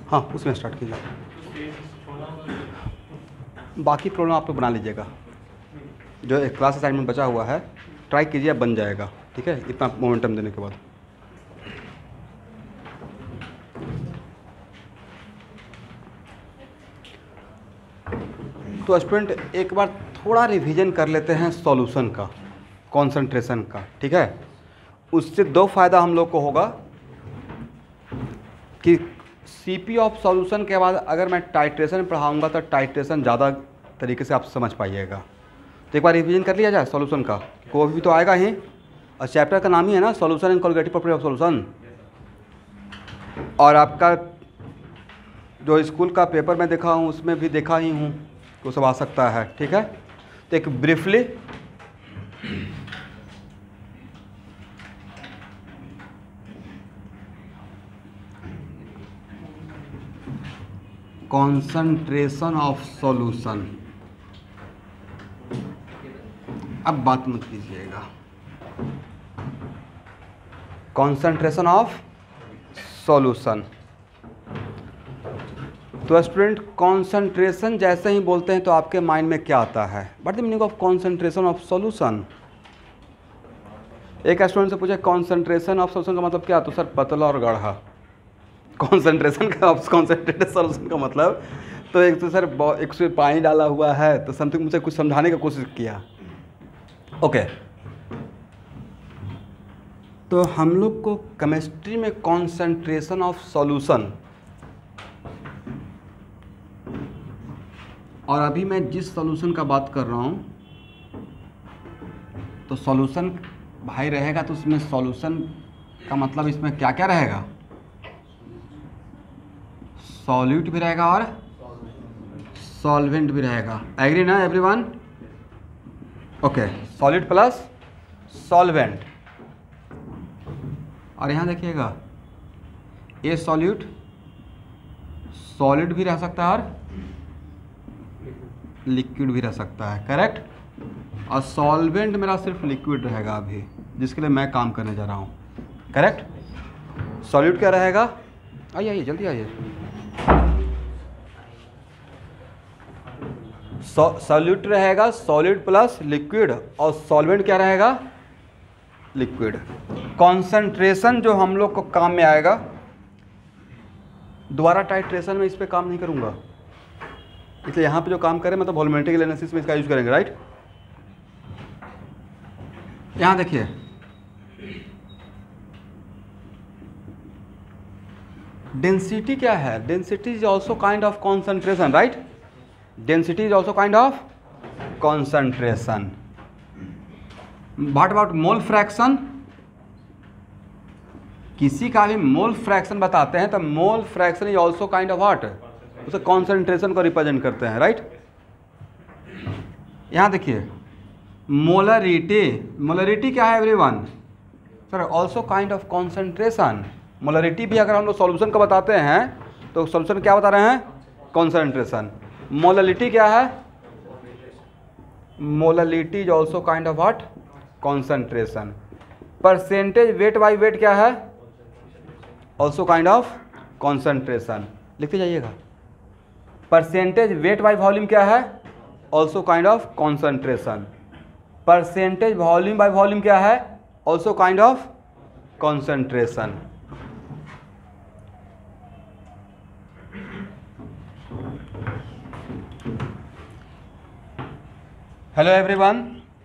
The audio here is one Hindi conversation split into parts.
हाँ उसमें स्टार्ट कीजिए। बाकी प्रॉब्लम आप लोग बना लीजिएगा, जो एक क्लास असाइनमेंट बचा हुआ है ट्राई कीजिए, बन जाएगा। ठीक है, इतना मोमेंटम देने के बाद। तो स्टूडेंट एक बार थोड़ा रिवीजन कर लेते हैं सॉल्यूशन का, कंसंट्रेशन का। ठीक है, उससे दो फायदा हम लोग को होगा कि सीपी ऑफ सॉल्यूशन के बाद अगर मैं टाइट्रेशन पढ़ाऊंगा तो टाइट्रेशन ज़्यादा तरीके से आप समझ पाइएगा। तो एक बार रिवीजन कर लिया जाए सॉल्यूशन का, कोई भी तो आएगा ही, और चैप्टर का नाम ही है ना solution and colligative property of solution. और आपका जो स्कूल का पेपर में देखा हूँ उसमें भी देखा ही हूँ, तो सब आ सकता है। ठीक है, तो एक ब्रीफली कॉन्सेंट्रेशन ऑफ सॉल्यूशन। अब बात मत कीजिएगा, कॉन्सेंट्रेशन ऑफ सॉल्यूशन। तो स्टूडेंट कॉन्सेंट्रेशन जैसे ही बोलते हैं तो आपके माइंड में क्या आता है? What the meaning of concentration of solution? एक स्टूडेंट से पूछे कॉन्सेंट्रेशन ऑफ सॉल्यूशन का मतलब क्या? तो सर पतला और गाढ़ा। कॉन्सेंट्रेशन का कॉन्सेंट्रेटेड सॉल्यूशन का मतलब तो एक तो सर एक से पानी डाला हुआ है तो समथिंग, मुझे कुछ समझाने की कोशिश किया। ओके, तो हम लोग को केमिस्ट्री में कॉन्सेंट्रेशन ऑफ सॉल्यूशन, और अभी मैं जिस सॉल्यूशन का बात कर रहा हूँ तो सॉल्यूशन भाई रहेगा, तो उसमें सॉल्यूशन का मतलब इसमें क्या क्या रहेगा? सॉल्यूट भी रहेगा और सॉल्वेंट भी रहेगा। एग्री ना everyone? Okay, solute plus solvent. और यहाँ देखिएगा ए सॉल्यूट, सॉलिड भी रह सकता है और लिक्विड भी रह सकता है, करेक्ट। और सॉल्वेंट मेरा सिर्फ लिक्विड रहेगा अभी, जिसके लिए मैं काम करने जा रहा हूँ, करेक्ट। सॉल्यूट क्या रहेगा? आइए आइए जल्दी आइए। सॉल्यूट रहेगा सॉलिड प्लस लिक्विड, और सॉल्वेंट क्या रहेगा? लिक्विड। कॉन्सेंट्रेशन जो हम लोग को काम में आएगा, दोबारा टाइट्रेशन में इस पे काम नहीं करूँगा, इसलिए यहाँ पे जो काम करें मतलब वॉल्यूमेट्रिक एनालिसिस में इसका यूज करेंगे, राइट। यहाँ देखिए डेंसिटी क्या है? Density is also kind of concentration, right. Density is also kind of concentration. What about mole fraction? किसी का भी मोल फ्रैक्शन बताते हैं तो mole fraction is also kind of what? उसे कॉन्सेंट्रेशन को रिप्रेजेंट करते हैं, राइट। यहाँ देखिए मोलरिटी, मोलरिटी क्या है everyone? Sir also kind of concentration. Molarity भी अगर हम लोग सॉल्यूशन का बताते हैं तो सॉल्यूशन क्या बता रहे हैं? कॉन्सेंट्रेशन। मोललिटी क्या है? Molality is also kind of what? Concentration. Percentage weight by weight क्या है? Also kind of concentration. लिखते जाइएगा। परसेंटेज वेट बाई वॉल्यूम क्या है? Also kind of concentration. Percentage volume by volume क्या है? Also kind of concentration. Hello everyone,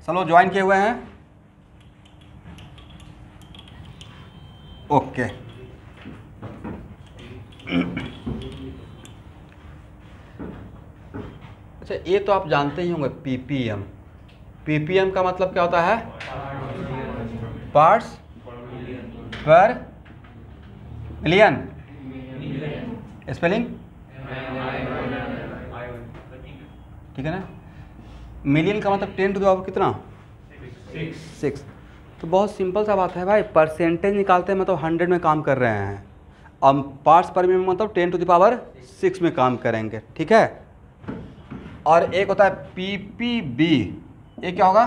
सब लोग ज्वाइन किए हुए हैं? ओके। अच्छा, ये तो आप जानते ही होंगे पीपीएम। पीपीएम का मतलब क्या होता है? पार्ट्स पर मिलियन। स्पेलिंग ठीक है ना। मिलियन का मतलब 10 टू द पावर कितना? 6। तो बहुत सिंपल सा बात है भाई, परसेंटेज निकालते हैं मतलब 100 में काम कर रहे हैं, अब पार्ट्स पर मिलियन मतलब 10 टू द पावर 6 में काम करेंगे, ठीक है। और एक होता है पीपीबी, ये क्या होगा?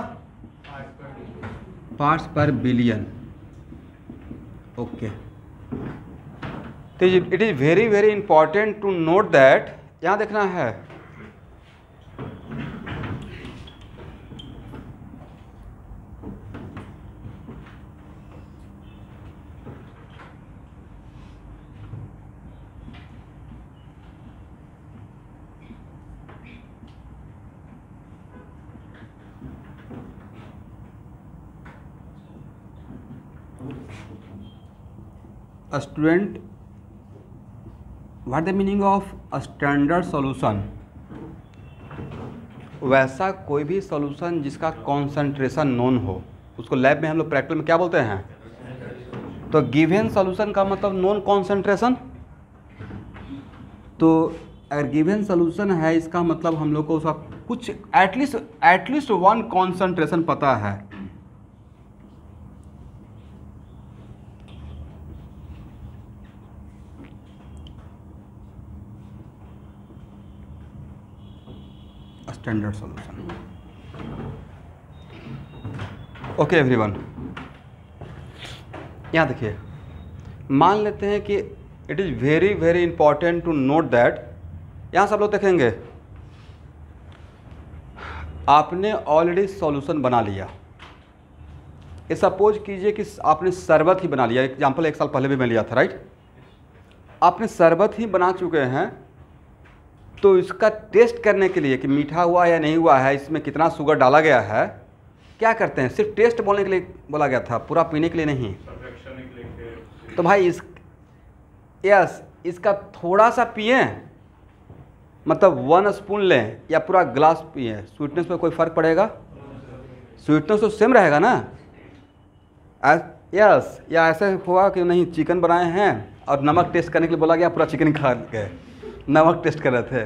Parts per billion. ओके, तो it is very very important to note that, यहाँ देखना है student, what the meaning of a standard solution? वैसा कोई भी सॉल्यूशन जिसका कॉन्सेंट्रेशन नोन हो, उसको लैब में हम लोग प्रैक्टिकल में क्या बोलते हैं? तो गिवन सॉल्यूशन का मतलब नोन कॉन्सेंट्रेशन। तो अगर गिवन सॉल्यूशन है, इसका मतलब हम लोग को उसका कुछ एटलीस्ट वन कॉन्सेंट्रेशन पता है। Standard solution. ओके एवरीवन, यहाँ देखिए, मान लेते हैं कि it is very very important to note that, यहाँ सब लोग देखेंगे आपने ऑलरेडी सॉल्यूशन बना लिया। ये सपोज कीजिए कि आपने शरबत ही बना लिया, एग्जाम्पल एक साल पहले भी मैं लिया था, राइट? आपने शरबत ही बना चुके हैं, तो इसका टेस्ट करने के लिए कि मीठा हुआ या नहीं हुआ है, इसमें कितना शुगर डाला गया है, क्या करते हैं? सिर्फ टेस्ट बोलने के लिए बोला गया था, पूरा पीने के लिए नहीं। तो भाई इसका थोड़ा सा पिए, मतलब 1 स्पून लें या पूरा ग्लास पिए, स्वीटनेस पे कोई फ़र्क पड़ेगा? स्वीटनेस तो सेम रहेगा ना। यस, या ऐसे हुआ कि नहीं, चिकन बनाए हैं और नमक टेस्ट करने के लिए बोला गया, पूरा चिकन खा गए, नमक टेस्ट कर रहे थे।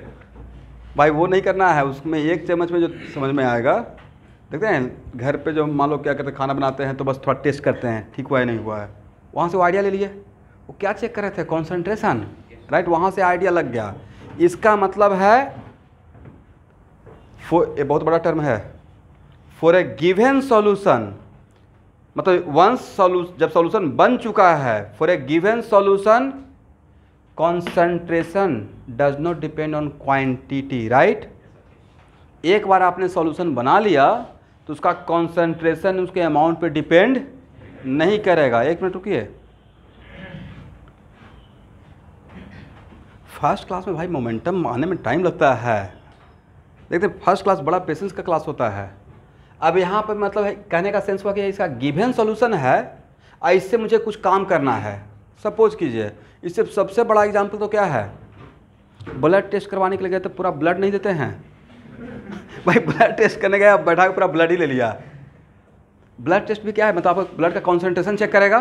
भाई वो नहीं करना है, उसमें 1 चम्मच में जो समझ में आएगा। देखते हैं घर पे जो मान लो क्या कहते हैं, खाना बनाते हैं तो बस थोड़ा टेस्ट करते हैं, ठीक हुआ है नहीं हुआ है, वहाँ से वो आइडिया ले लिए। वो क्या चेक कर रहे थे? Concentration, right? वहाँ से आइडिया लग गया। इसका मतलब है, ये बहुत बड़ा टर्म है, फॉर ए गिवन सॉल्यूशन, मतलब वंस जब सॉल्यूशन बन चुका है, for a given solution concentration does not depend on quantity, right? एक बार आपने सॉल्यूशन बना लिया तो उसका कॉन्सेंट्रेशन उसके अमाउंट पे डिपेंड नहीं करेगा। एक मिनट रुकिए, फर्स्ट क्लास में भाई मोमेंटम आने में टाइम लगता है। देखते फर्स्ट क्लास बड़ा पेशेंस का क्लास होता है। अब यहाँ पर मतलब है, कहने का सेंस हुआ कि इसका गिवन सॉल्यूशन है और इससे मुझे कुछ काम करना है। सपोज कीजिए, इससे सबसे बड़ा एग्जाम्पल तो क्या है? ब्लड टेस्ट करवाने के लिए गए तो पूरा ब्लड नहीं देते हैं भाई, ब्लड टेस्ट करने गए, अब बैठा के पूरा ब्लड ही ले लिया। ब्लड टेस्ट भी क्या है, मतलब आपको ब्लड का कॉन्सेंट्रेशन चेक करेगा,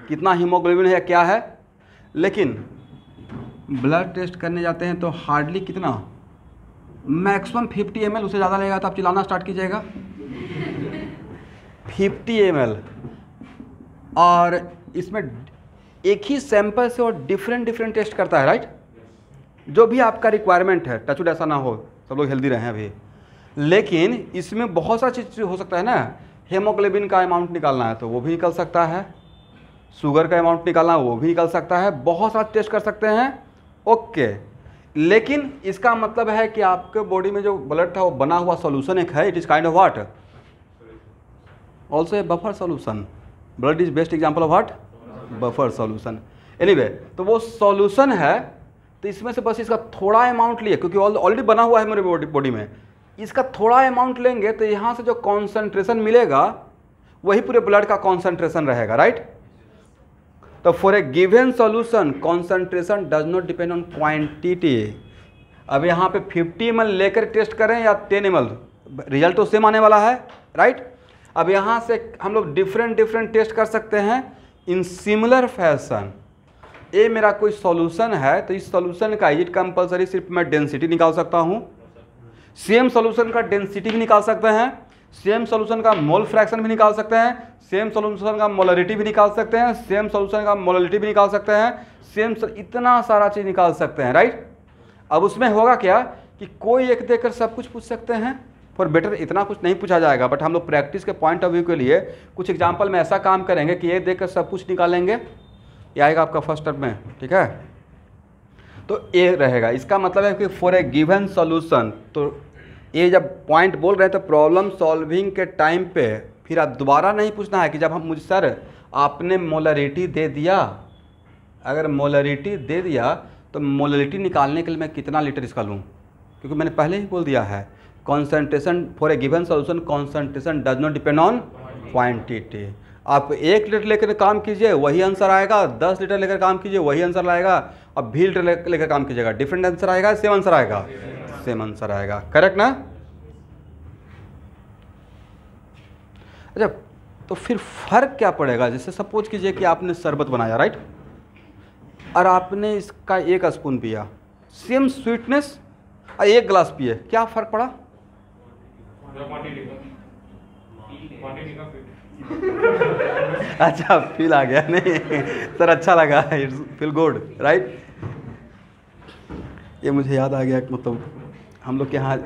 कितना हीमोग्लोबिन है या क्या है। लेकिन ब्लड टेस्ट करने जाते हैं तो हार्डली कितना, मैक्सिमम 50 ml, उससे ज़्यादा लगेगा तो आप चिल्लाना स्टार्ट कीजिएगा 50 ml। और इसमें एक ही सैंपल से और डिफरेंट टेस्ट करता है, राइट? जो भी आपका रिक्वायरमेंट है, टचवुड ऐसा ना हो, सब लोग हेल्दी रहें अभी। लेकिन इसमें बहुत सारा चीज़ हो सकता है ना, हेमोग्लोबिन का अमाउंट निकालना है तो वो भी निकल सकता है, शुगर का अमाउंट निकालना है वो भी निकल सकता है, बहुत सारा टेस्ट कर सकते हैं। ओके, लेकिन इसका मतलब है कि आपके बॉडी में जो ब्लड था वो बना हुआ सॉल्यूशन एक है, it is kind of what, also a buffer solution. Blood is best example of what, buffer solution. Anyway, तो वो सॉल्यूशन है, तो इसमें से बस इसका थोड़ा अमाउंट लिए, क्योंकि ऑलरेडी बना हुआ है मेरे बॉडी में, इसका थोड़ा अमाउंट लेंगे तो यहाँ से जो कॉन्सेंट्रेशन मिलेगा वही पूरे ब्लड का कॉन्सेंट्रेशन रहेगा, राइट? तो for a given solution concentration does not depend on quantity. अब यहाँ पे 50 ml लेकर टेस्ट करें या 10 ml, रिजल्ट तो सेम आने वाला है, राइट? अब यहाँ से हम लोग डिफरेंट टेस्ट कर सकते हैं इन सिमिलर फैशन। ये मेरा कोई सॉल्यूशन है, तो इस सॉल्यूशन का इज कंपलसरी सिर्फ मैं डेंसिटी निकाल सकता हूँ, सेम सॉल्यूशन का डेंसिटी भी निकाल सकते हैं, सेम सॉल्यूशन का मोल फ्रैक्शन भी निकाल सकते हैं, सेम सॉल्यूशन का मोलरिटी भी निकाल सकते हैं, सेम सॉल्यूशन का मोलरिटी भी निकाल सकते हैं, इतना सारा चीज़ निकाल सकते हैं, राइट? अब उसमें होगा क्या कि कोई एक देकर सब कुछ पूछ सकते हैं, फॉर बेटर इतना कुछ नहीं पूछा जाएगा, बट हम लोग प्रैक्टिस के पॉइंट ऑफ व्यू के लिए कुछ एग्जाम्पल में ऐसा काम करेंगे कि ये देखकर सब कुछ निकालेंगे, ये आएगा आपका फर्स्ट टर्म में, ठीक है। तो ए रहेगा, इसका मतलब है कि फॉर ए गिवन सॉल्यूशन, तो ये जब पॉइंट बोल रहे हैं तो प्रॉब्लम सॉल्विंग के टाइम पे फिर आप दोबारा नहीं पूछना है कि जब हम मुझे सर आपने मोलरिटी दे दिया, अगर मोलरिटी दे दिया तो मोलरिटी निकालने के लिए मैं कितना लीटर इसका लूँ, क्योंकि मैंने पहले ही बोल दिया है concentration for a given solution concentration does not depend on quantity. आप 1 लीटर लेकर काम कीजिए वही आंसर आएगा, 10 लीटर लेकर काम कीजिए वही आंसर आएगा, अब 20 लीटर लेकर काम कीजिएगा डिफरेंट आंसर आएगा, सेम आंसर आएगा, सेम आंसर आएगा, करेक्ट ना। अच्छा, तो फिर फर्क क्या पड़ेगा? जैसे सपोज कीजिए कि आपने शरबत बनाया, राइट, और आपने इसका 1 स्पून पिया, सेम स्वीटनेस, और 1 गिलास पिए, क्या फ़र्क पड़ा? अच्छा, फील आ गया, नहीं सर अच्छा लगा, इट्स फील गुड, राइट। ये मुझे याद आ गया, मतलब हम लोग के यहाँ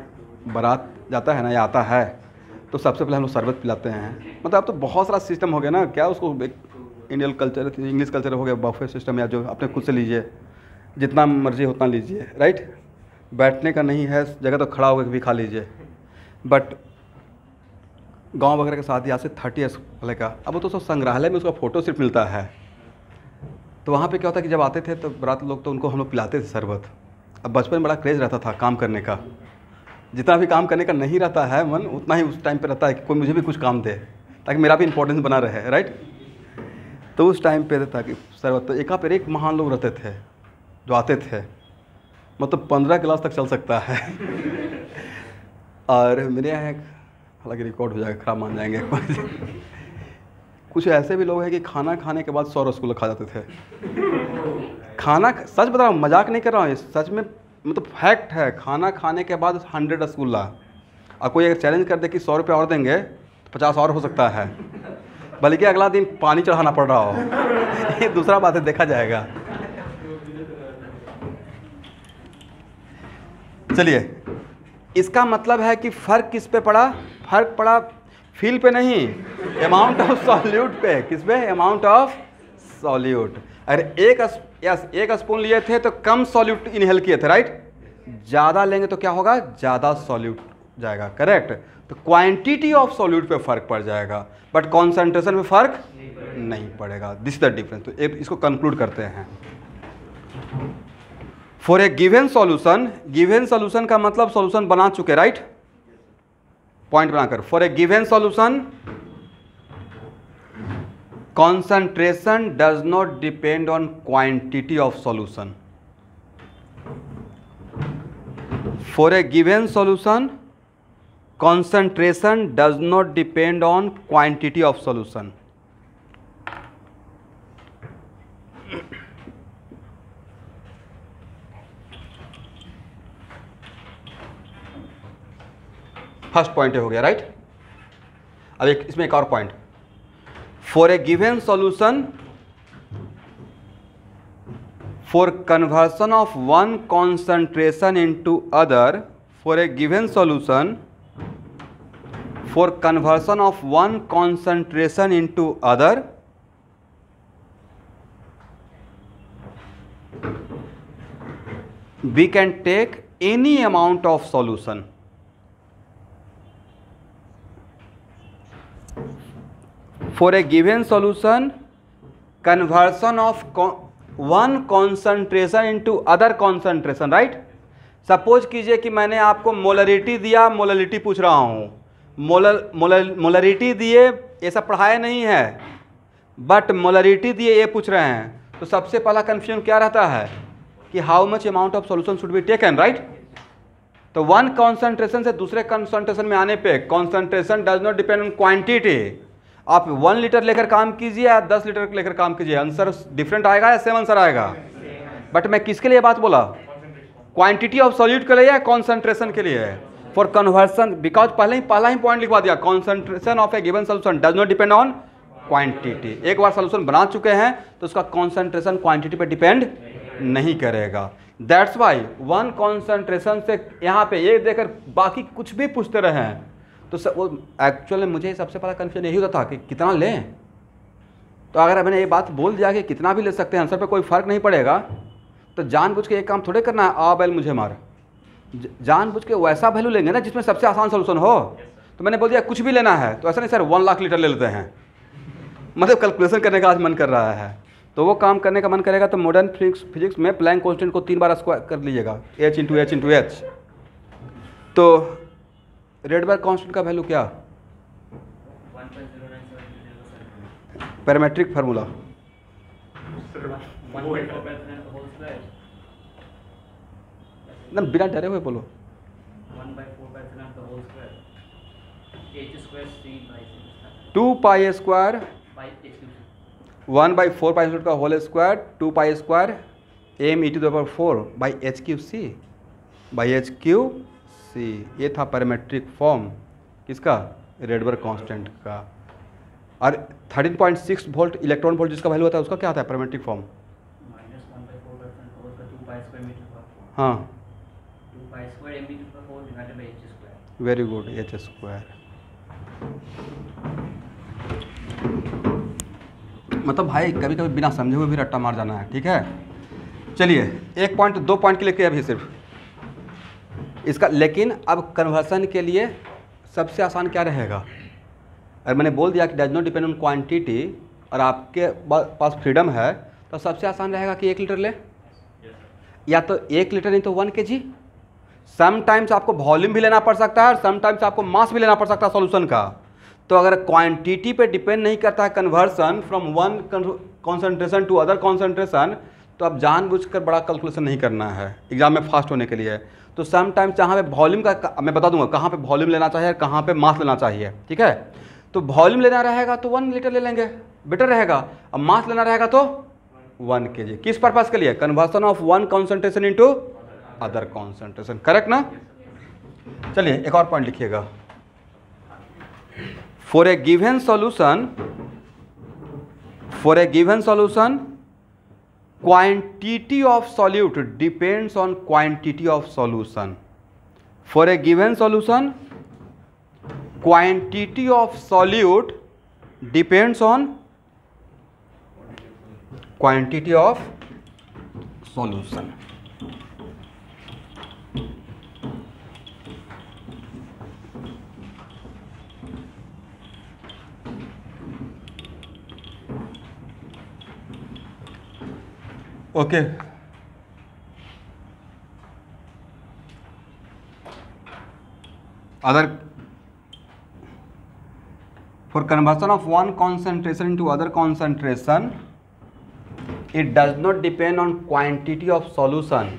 बारात जाता है ना या आता है तो सबसे पहले हम लोग शरबत पिलाते हैं। मतलब अब तो बहुत सारा सिस्टम हो गया ना, क्या उसको इंडियन कल्चर, इंग्लिश कल्चर हो गया, बफे सिस्टम, या जो अपने खुद से लीजिए, जितना मर्जी उतना लीजिए, राइट। बैठने का नहीं है जगह तो खड़ा होकर भी खा लीजिए। बट गांव वगैरह के साथ यहाँ से 30 वाले का, अब वो तो सब संग्रहालय में उसका फ़ोटो सिर्फ मिलता है। तो वहाँ पे क्या होता है कि जब आते थे तो बारात लोग, तो उनको हम लोग पिलाते थे शरबत। अब बचपन में बड़ा क्रेज़ रहता था काम करने का, जितना भी काम करने का नहीं रहता है मन, उतना ही उस टाइम पे रहता है कि कोई मुझे भी कुछ काम दे ताकि मेरा भी इंपॉर्टेंस बना रहे, राइट। तो उस टाइम पे था कि शरबत, तो एक पर एक महान लोग रहते थे जो आते थे, मतलब 15 गिलास तक चल सकता है। और मेरे यहाँ हालांकि रिकॉर्ड हो जाएगा, खराब मान जाएंगे। कुछ ऐसे भी लोग हैं कि खाना खाने के बाद 100 रसगुल्ला खा जाते थे। खाना, सच बता रहा हूँ, मजाक नहीं कर रहा हूँ, सच में, मतलब फैक्ट है, खाना खाने के बाद 100 रसगुल्ला। और कोई अगर चैलेंज कर दे कि 100 रुपये और देंगे तो 50 और हो सकता है, बल्कि अगला दिन पानी चढ़ाना पड़ रहा हो। ये दूसरा बात है, देखा जाएगा। चलिए, इसका मतलब है कि फ़र्क किस पे पड़ा? फ़र्क पड़ा फील पे नहीं, अमाउंट ऑफ सॉल्यूट पे। किस पे? Amount of solute. अगर एक स्पून लिए थे तो कम सॉल्यूट इनहेल किए थे, राइट। ज़्यादा लेंगे तो क्या होगा? ज़्यादा सॉल्यूट जाएगा, करेक्ट। तो क्वांटिटी ऑफ सॉल्यूट पे फ़र्क पड़ जाएगा, बट कॉन्सेंट्रेशन पे फ़र्क नहीं पड़ेगा। This is the difference. तो इसको कंक्लूड करते हैं। For a given solution, given solution का मतलब सॉल्यूशन बना चुके, राइट, पॉइंट बनाकर। For a given solution concentration does not depend on quantity of solution. For a given solution, concentration does not depend on quantity of solution. First point हो गया, राइट। अब इसमें एक और point. For a given solution, for conversion of one concentration into other, for a given solution, for conversion of one concentration into other, we can take any amount of solution. For a given solution, conversion of one concentration into other concentration, right? Suppose कीजिए कि मैंने आपको मोलरिटी दिया, मोलरिटी पूछ रहा हूँ, मोलरिटी दिए, ये सब पढ़ाया नहीं है, बट मोलरिटी दिए ये पूछ रहे हैं। तो सबसे पहला कन्फ्यूजन क्या रहता है कि how much amount of solution should be taken, right. तो वन कॉन्सेंट्रेशन से दूसरे कॉन्सेंट्रेशन में आने पे concentration does not depend on quantity. आप 1 लीटर लेकर काम कीजिए या 10 लीटर लेकर काम कीजिए, आंसर डिफरेंट आएगा या सेम आंसर आएगा। बट मैं किसके लिए बात बोला? क्वांटिटी ऑफ सॉल्यूट के लिए या कॉन्सेंट्रेशन के लिए? फॉर कन्वर्सन, बिकॉज पहला ही पॉइंट लिखवा दिया, concentration of a given solution does not depend on quantity. एक बार सॉल्यूशन बना चुके हैं तो उसका कॉन्सेंट्रेशन क्वांटिटी पे डिपेंड नहीं करेगा। दैट्स वाई वन कॉन्सेंट्रेशन से यहाँ पे ये देकर बाकी कुछ भी पूछते रहे हैं तो वो एक्चुअली मुझे सबसे पहला कन्फ्यूजन यही होता था कि कितना लें। तो तो अगर मैंने ये बात बोल दिया कि कितना भी ले सकते हैं, आंसर पे कोई फ़र्क नहीं पड़ेगा, तो जानबूझ के एक काम थोड़े करना है, आ बैल मुझे मार। जानबूझ के वैसा वैल्यू लेंगे ना जिसमें सबसे आसान सोल्यूशन हो। तो मैंने बोल दिया कुछ भी लेना है, तो ऐसा नहीं सर 1 लाख लीटर ले लेते हैं, मतलब कैलकुलेशन करने का आज मन कर रहा है, तो वो काम करने का मन करेगा तो मॉडर्न फिजिक्स में प्लैंक कांस्टेंट को 3 बार स्क्वायर कर लीजिएगा, h into H into H. तो रेडबर्ग कांस्टेंट का वैल्यू क्या, पैरामेट्रिक फार्मूला, एकदम बिना डरे हुए बोलो, 2 पाई स्क्वायर 1/4 पाई का whole square 2 pi square m e to the power 4 by H Q C. ये था पैरामेट्रिक फॉर्म किसका, रेडबर्ग कांस्टेंट का। और 13.6 वोल्ट इलेक्ट्रॉन वोल्ट जिसका वैल्यू होता है उसका क्या होता है पैरामेट्रिक फॉर्म, हाँ वेरी गुड, एच स्क्वायर। मतलब भाई कभी कभी बिना समझे हुए भी रट्टा मार जाना है, ठीक है। चलिए 1 पॉइंट 2 पॉइंट के लिए अभी सिर्फ इसका, लेकिन अब कन्वर्सन के लिए सबसे आसान क्या रहेगा, अगर मैंने बोल दिया कि does not depend on quantity और आपके पास फ्रीडम है, तो सबसे आसान रहेगा कि 1 लीटर ले, या तो 1 लीटर नहीं तो 1 kg। समटाइम्स आपको वॉल्यूम भी लेना पड़ सकता है और समटाइम्स आपको मास भी लेना पड़ सकता है सॉल्यूशन का। तो अगर क्वांटिटी पे डिपेंड नहीं करता है conversion from one concentration to other concentration, तो आप जानबूझकर बड़ा कैलकुलेशन नहीं करना है एग्जाम में फास्ट होने के लिए। तो समटाइम्स जहाँ पे वॉल्यूम का मैं बता दूंगा कहाँ पे वॉल्यूम लेना चाहिए और कहाँ पे मास लेना चाहिए, ठीक है। तो वॉल्यूम लेना रहेगा तो 1 लीटर ले लेंगे, बेटर रहेगा। अब मास लेना रहेगा तो 1 kg। किस पर्पज़ के लिए, conversion of one concentration into other concentration, correct ना। चलिए एक और पॉइंट लिखिएगा, for a given solution quantity of solute depends on quantity of solution. For a given solution quantity of solute depends on quantity of solution. Okay other for conversion of one concentration to other concentration it does not depend on quantity of solution.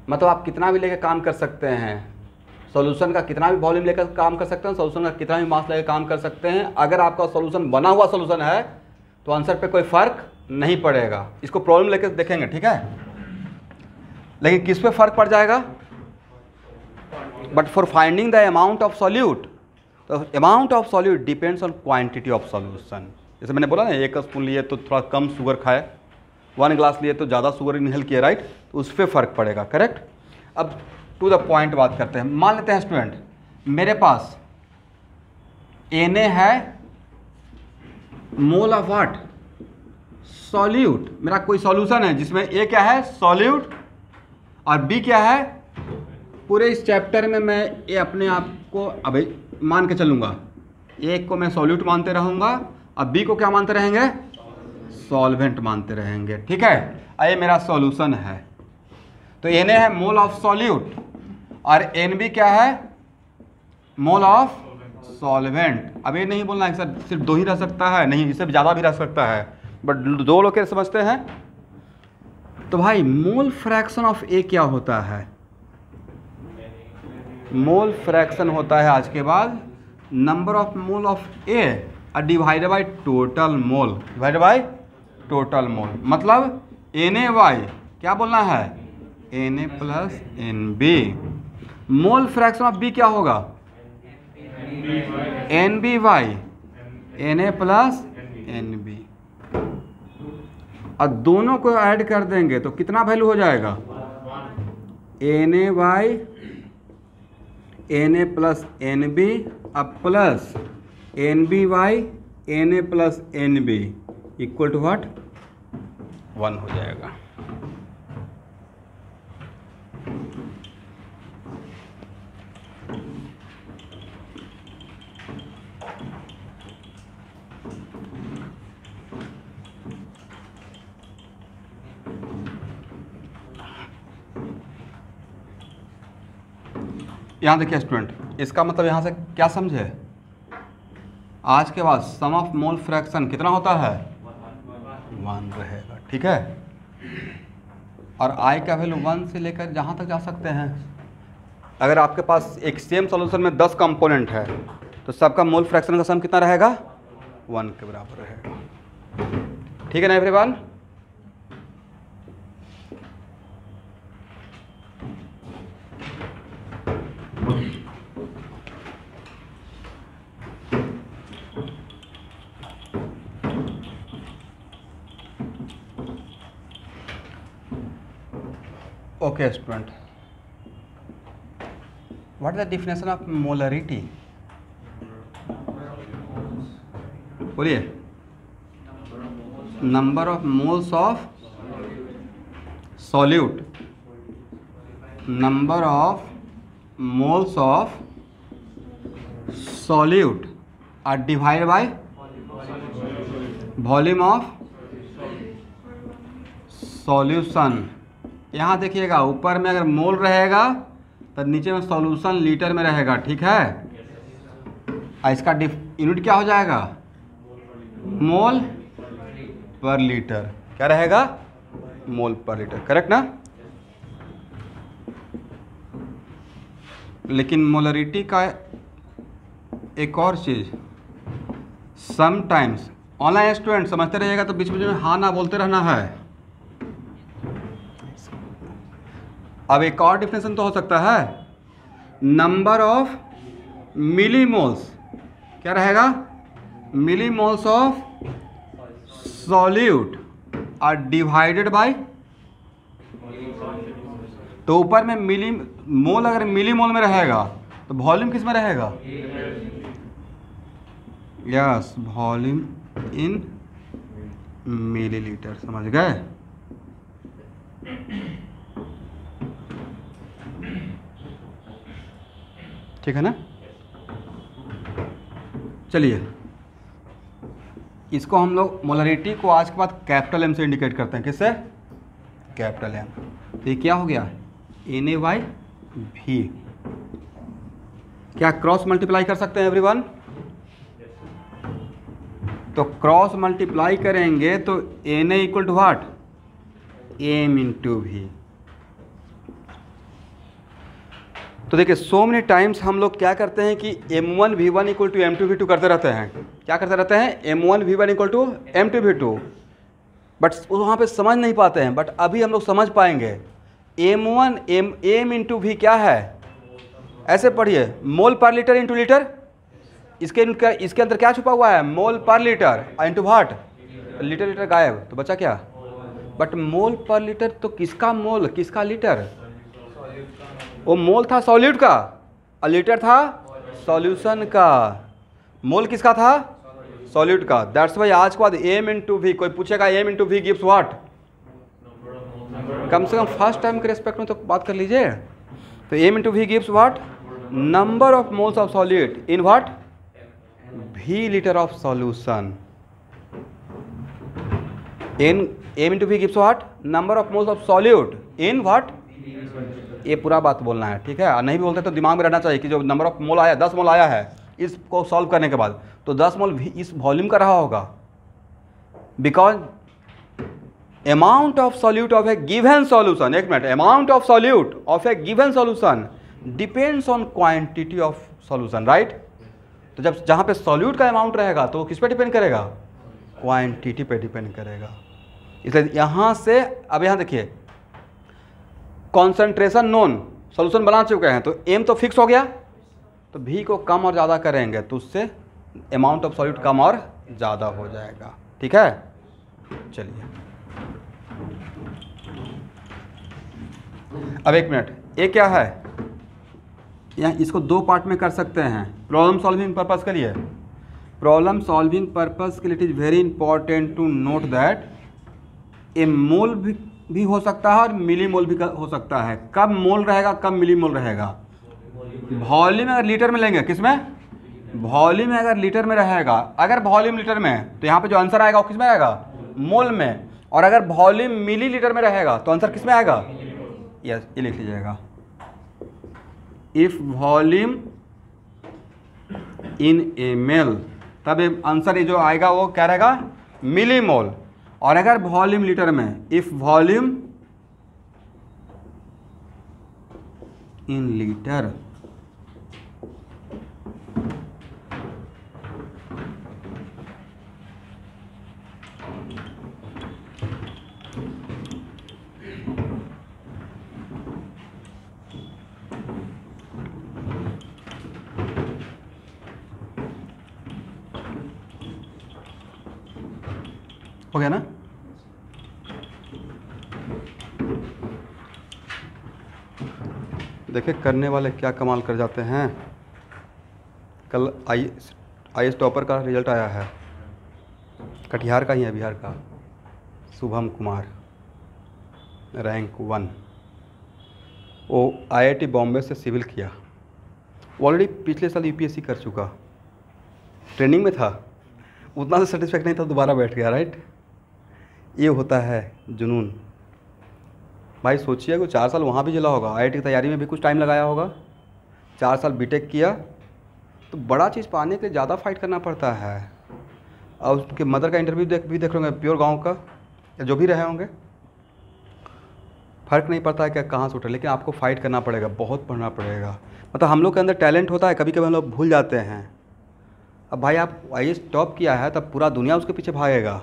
मतलब आप कितना भी लेकर काम कर सकते हैं, सॉल्यूशन का कितना भी वॉल्यूम लेकर काम कर सकते हैं, सॉल्यूशन का कितना भी मास लेकर काम कर सकते हैं। अगर आपका सॉल्यूशन बना हुआ सॉल्यूशन है तो आंसर पे कोई फर्क नहीं पड़ेगा। इसको प्रॉब्लम लेकर देखेंगे, ठीक है। लेकिन किस पे फर्क पड़ जाएगा, but for finding the amount of solute, तो amount of solute depends on quantity of solution. जैसे मैंने बोला ना 1 स्पून लिए तो थोड़ा कम शुगर खाए, 1 ग्लास लिए तो ज़्यादा शुगर इनहेल किए, राइट, तो उस पर फर्क पड़ेगा, करेक्ट। अब टू द पॉइंट बात करते हैं। मान लेते हैं स्टूडेंट मेरे पास Na है मोल ऑफ व्हाट, सॉल्यूट। मेरा कोई सॉल्यूशन है जिसमें A क्या है, सॉल्यूट, और B क्या है। पूरे इस चैप्टर में मैं ये अपने आप को अभी मान के चलूँगा, A को मैं सॉल्यूट मानते रहूँगा और B को क्या मानते रहेंगे, सॉल्वेंट मानते रहेंगे, ठीक है। ये मेरा सॉल्यूशन है। तो Na है मोल ऑफ सॉल्यूट और Nb क्या है, मोल ऑफ सॉल्वेंट। अब ये नहीं बोलना है सर सिर्फ 2 ही रह सकता है, नहीं, इससे ज़्यादा भी रह सकता है, बट 2 लोग क्या समझते हैं। तो भाई मोल फ्रैक्शन ऑफ ए क्या होता है, मोल फ्रैक्शन होता है आज के बाद number of mole of A divided by total mole, divided by total mole. मतलब Na क्या बोलना है, Na plus Nb। Mole fraction of B क्या होगा, Nb by Na plus Nb। और दोनों को ऐड कर देंगे तो कितना वैल्यू हो जाएगा, Na by Na plus Nb अब plus Nb by Na plus Nb। Equal to what 1 हो जाएगा। यहाँ देखिए स्टूडेंट, इसका मतलब यहाँ से क्या समझे, आज के बाद सम ऑफ मोल फ्रैक्शन कितना होता है 1 रहेगा, ठीक है। और आई का वैल्यू 1 से लेकर जहाँ तक जा सकते हैं। अगर आपके पास एक सेम सॉल्यूशन में 10 कंपोनेंट है तो सबका मोल फ्रैक्शन का सम कितना रहेगा 1 के बराबर रहेगा, ठीक है ना everyone. Okay student, what is the definition of molarity? बोलिए, number of moles of solute, number of moles of solute are divided by volume of solution। यहाँ देखिएगा, ऊपर में अगर मोल रहेगा तो नीचे में सॉल्यूशन लीटर में रहेगा, ठीक है। इसका यूनिट क्या हो जाएगा मोल पर लीटर, क्या रहेगा मोल पर लीटर, करेक्ट ना। लेकिन मोलरिटी का एक और चीज, समटाइम्स ऑनलाइन स्टूडेंट समझते रहिएगा तो बीच बीच में हाँ ना बोलते रहना है। अब एक और डिफिनेशन तो हो सकता है, नंबर ऑफ मिलीमोल्स, क्या रहेगा millimoles of solute are divided by, तो ऊपर में मिली मोल अगर मिलीमोल में रहेगा तो वॉल्यूम किस में रहेगा, यस वॉल्यूम इन मिलीलीटर, समझ गए। ठीक है ना। चलिए, इसको हम लोग मोलरिटी को आज के बाद कैपिटल एम से इंडिकेट करते हैं, किससे कैपिटल एम। तो ये क्या हो गया Na/V। क्या क्रॉस मल्टीप्लाई कर सकते हैं एवरीवन, तो क्रॉस मल्टीप्लाई करेंगे तो Na equal to what M into V। तो देखिए सो मेनी टाइम्स हम लोग क्या करते हैं कि M1 V1 equal to M2 V2 करते रहते हैं। क्या करते रहते हैं M1 V1 equal to M2 V2, but वहाँ पे समझ नहीं पाते हैं। बट अभी हम लोग समझ पाएंगे। M1 M इंटू V क्या है, ऐसे पढ़िए मोल पर लीटर इंटू लीटर, इसके अंदर क्या छुपा हुआ है मोल पर लीटर इंटू वाट, लीटर लीटर गायब, तो बचा क्या, बट मोल पर लीटर तो किसका मोल किसका लीटर, वो मोल था सॉल्यूट का और लीटर था सॉल्यूशन का। मोल किसका था सॉल्यूट का, दैट्स वाई आज के बाद M इंटू V, कोई पूछेगा M into V gives what, कम से कम फर्स्ट टाइम के रेस्पेक्ट में तो बात कर लीजिए। तो M into V gives what number of moles of solute in what V litre of solution. M into V gives what number of moles of solute in what, ये पूरा बात बोलना है, ठीक है। नहीं भी बोलते तो दिमाग में रहना चाहिए कि जो नंबर ऑफ मोल आया 10 मोल आया है, इसको सॉल्व करने के बाद तो 10 मोल भी इस वॉल्यूम का रहा होगा, because amount of solute of a given solution, एक minute, amount of solute of a given solution depends on quantity of solution, right. तो जब जहाँ पे सॉल्यूट का अमाउंट रहेगा तो किस पे डिपेंड करेगा, क्वांटिटी पे डिपेंड करेगा। इसलिए यहाँ से अब यहाँ देखिए कॉन्सेंट्रेशन नोन, सॉल्यूशन बना चुके हैं तो एम तो फिक्स हो गया, तो भी को कम और ज़्यादा करेंगे तो उससे अमाउंट ऑफ सॉल्यूट कम और ज़्यादा हो जाएगा, ठीक है। चलिए अब एक मिनट, ये क्या है, यहाँ इसको दो पार्ट में कर सकते हैं प्रॉब्लम सॉल्विंग पर्पज़ के लिए। प्रॉब्लम सॉल्विंग पर्पस के लिए it is very important to note that a mole भी हो सकता है और मिली मोल भी हो सकता है। कब मोल रहेगा, कब मिली मोल रहेगा? वॉल्यूम अगर लीटर में लेंगे, किस में? वॉल्यूम अगर लीटर में रहेगा, अगर वॉल्यूम लीटर में है तो यहाँ पे जो आंसर आएगा वो किस में आएगा? मोल में। और अगर वॉल्यूम मिली लीटर में रहेगा तो आंसर किस में आएगा? यस, ये लिख लीजिएगा, इफ वॉल्यूम इन ml, तब आंसर ये जो आएगा वो क्या रहेगा? मिली मोल। और अगर वॉल्यूम लीटर में, इफ वॉल्यूम इन लीटर, हो गया ना? देखिए करने वाले क्या कमाल कर जाते हैं। कल IAS टॉपर का रिजल्ट आया है, कटिहार का ही है, बिहार का, शुभम कुमार, रैंक 1। वो IIT बॉम्बे से सिविल किया, वो ऑलरेडी पिछले साल UPSC कर चुका, ट्रेनिंग में था, उतना से सेटिस्फैक्ट नहीं था, दोबारा बैठ गया। राइट, ये होता है जुनून। भाई सोचिए कि 4 साल वहाँ भी जला होगा, IIT की तैयारी में भी कुछ टाइम लगाया होगा, 4 साल बीटेक किया, तो बड़ा चीज़ पाने के लिए ज़्यादा फाइट करना पड़ता है। और उसके मदर का इंटरव्यू भी देख होंगे, प्योर गांव का, या जो भी रहे होंगे, फ़र्क नहीं पड़ता है क्या कहाँ से उठे, लेकिन आपको फ़ाइट करना पड़ेगा, बहुत पढ़ना पड़ेगा। मतलब हम लोग के अंदर टैलेंट होता है, कभी कभी हम लोग भूल जाते हैं। अब भाई आप IAS टॉप किया है, तब पूरा दुनिया उसके पीछे भागेगा,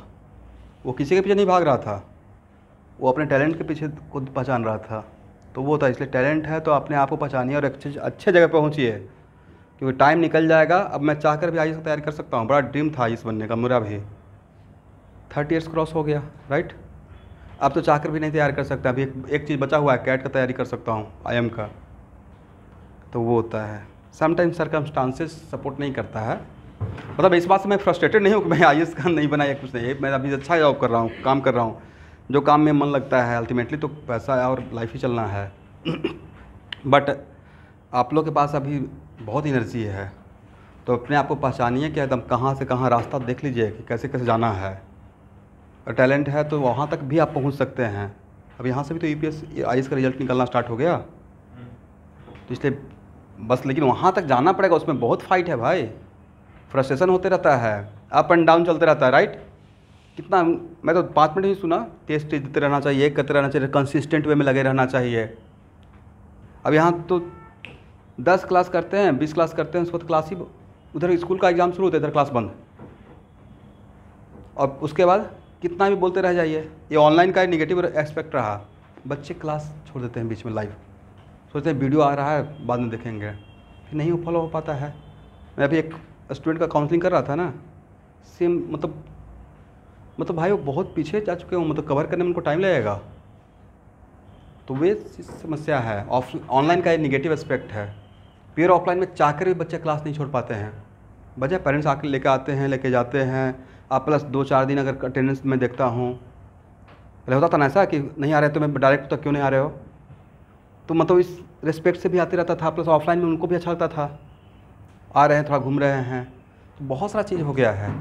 वो किसी के पीछे नहीं भाग रहा था, वो अपने टैलेंट के पीछे खुद पहचान रहा था। तो वो था, इसलिए टैलेंट है तो अपने आप को पहचानिए और अच्छे जगह पहुँचिए, क्योंकि टाइम निकल जाएगा। अब मैं चाहकर भी IAS की तैयारी कर सकता हूँ, बड़ा ड्रीम था IAS बनने का मेरा भी, 30 ईयर्स क्रॉस हो गया। राइट, अब तो चाहकर भी नहीं तैयार कर सकता। अभी एक चीज़ बचा हुआ है, कैट का तैयारी कर सकता हूँ, IIM का। तो वो होता है, समटाइम सर्कमस्टांसेस सपोर्ट नहीं करता है। मतलब इस बात से मैं फ्रस्ट्रेटेड नहीं हूँ कि मैं IAS का नहीं बना या कुछ नहीं, मैं अभी अच्छा जॉब कर रहा हूँ, काम कर रहा हूँ, जो काम में मन लगता है। अल्टीमेटली तो पैसा और लाइफ ही चलना है। बट आप लोग के पास अभी बहुत एनर्जी है, तो अपने आप को पहचानिए कि एकदम कहाँ से कहाँ रास्ता देख लीजिए कि कैसे कैसे जाना है। और टैलेंट है तो वहाँ तक भी आप पहुँच सकते हैं। अब यहाँ से भी तो IAS का रिजल्ट निकलना स्टार्ट हो गया, तो इसलिए बस, लेकिन वहाँ तक जाना पड़ेगा, उसमें बहुत फाइट है भाई, फ्रस्ट्रेशन होते रहता है, अप एंड डाउन चलते रहता है। राइट, कितना मैं तो 5 मिनट ही सुना, टेस्ट देते रहना चाहिए, एक करते रहना चाहिए, कंसिस्टेंट वे में लगे रहना चाहिए। अब यहाँ तो 10 क्लास करते हैं, 20 क्लास करते हैं, उसके बाद क्लास ही, उधर स्कूल का एग्ज़ाम शुरू होता है, इधर क्लास बंद, और उसके बाद कितना भी बोलते रह जाइए। ये ऑनलाइन का नेगेटिव एस्पेक्ट रहा, बच्चे क्लास छोड़ देते हैं बीच में, लाइव सोचते हैं वीडियो आ रहा है बाद में देखेंगे, फिर नहीं फॉलो हो पाता है। मैं अभी एक स्टूडेंट का काउंसलिंग कर रहा था ना, सेम मतलब भाई वो बहुत पीछे जा चुके हैं, मतलब कवर करने में उनको टाइम लगेगा। तो वे समस्या है, ऑनलाइन का एक निगेटिव एस्पेक्ट है। प्योर ऑफलाइन में चाहकर भी बच्चे क्लास नहीं छोड़ पाते हैं, वजह पेरेंट्स आकर लेके आते हैं, लेके जाते हैं। आप प्लस 2-4 दिन अगर अटेंडेंस में देखता हूँ, पहले होता था ना ऐसा कि नहीं आ रहे तो मैं डायरेक्ट तक क्यों नहीं आ रहे हो, तो मतलब इस रिस्पेक्ट से भी आते रहता था। प्लस ऑफलाइन में उनको भी अच्छा लगता था, आ रहे हैं थोड़ा घूम रहे हैं, तो बहुत सारा चीज़ हो गया है।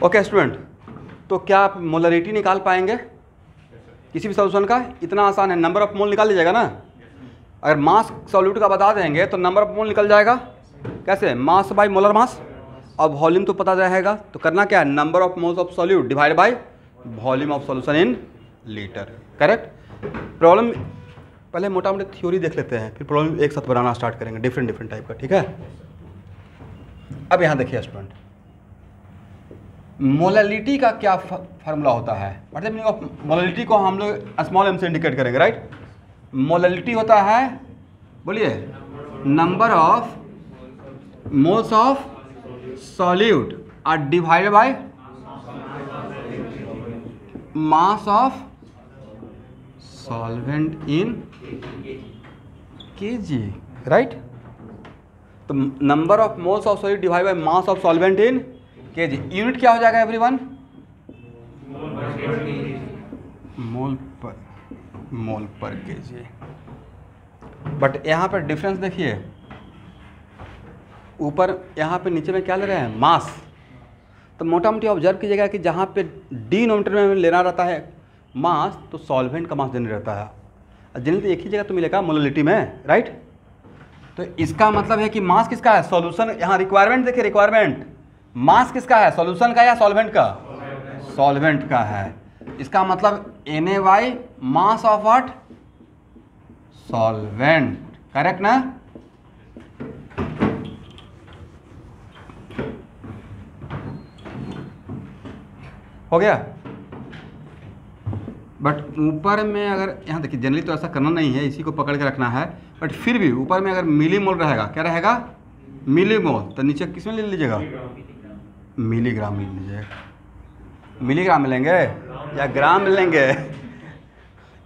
ओके स्टूडेंट, तो क्या आप मोलरिटी निकाल पाएंगे किसी भी सॉल्यूशन का? इतना आसान है, नंबर ऑफ मोल निकाल लीजिएगा ना। अगर मास सॉल्यूट का बता देंगे तो नंबर ऑफ मोल निकल जाएगा। कैसे? मास बाय मोलर मास, और वॉल्यूम तो पता रहेगा। तो करना क्या है, number of moles of solute divide by volume of solution in litre. Correct. Problem पहले मोटा मोटी थ्योरी देख लेते हैं, फिर प्रॉब्लम एक साथ बनाना स्टार्ट करेंगे डिफरेंट टाइप का। ठीक है, अब यहाँ देखिए स्टूडेंट, मोलरिटी का क्या फार्मूला होता है? मतलब मीनिंग ऑफ मोलरिटी को हम लोग स्मॉल m से इंडिकेट करेंगे। राइट, मोलरिटी होता है, बोलिए, number of moles of solute are divided by mass of solvent in kg, right. तो number of moles of solid divide by mass of solvent in kg। Unit क्या हो जाएगा एवरीवन? मोल पर kg। बट यहाँ पर डिफरेंस देखिए, ऊपर यहाँ पे नीचे में क्या ले रहे हैं? मास। तो मोटा मोटी ऑब्जर्व कीजिएगा कि जहाँ पे डिनोमिनेटर में लेना रहता है मास, तो सॉल्वेंट का मास देना रहता है। जनरली तो एक ही जगह तो मिलेगा मोलरिटी में, राइट। तो इसका मतलब है कि मास किसका है? सॉल्यूशन। यहाँ रिक्वायरमेंट देखिए, रिक्वायरमेंट मास किसका है? सॉल्यूशन का या सॉल्वेंट का? सॉल्वेंट का है। इसका मतलब Na/, mass of what? Solvent. Correct ना? हो गया। बट ऊपर में अगर यहाँ देखिए, जनरली तो ऐसा करना नहीं है, इसी को पकड़ के रखना है। बट फिर भी ऊपर में अगर मिलीमोल रहेगा, क्या रहेगा? मिलीमोल। तो नीचे किस में ले लीजिएगा? मिलीग्राम ले लीजिएगा। मिलीग्राम मिलेंगे या ग्राम मिलेंगे?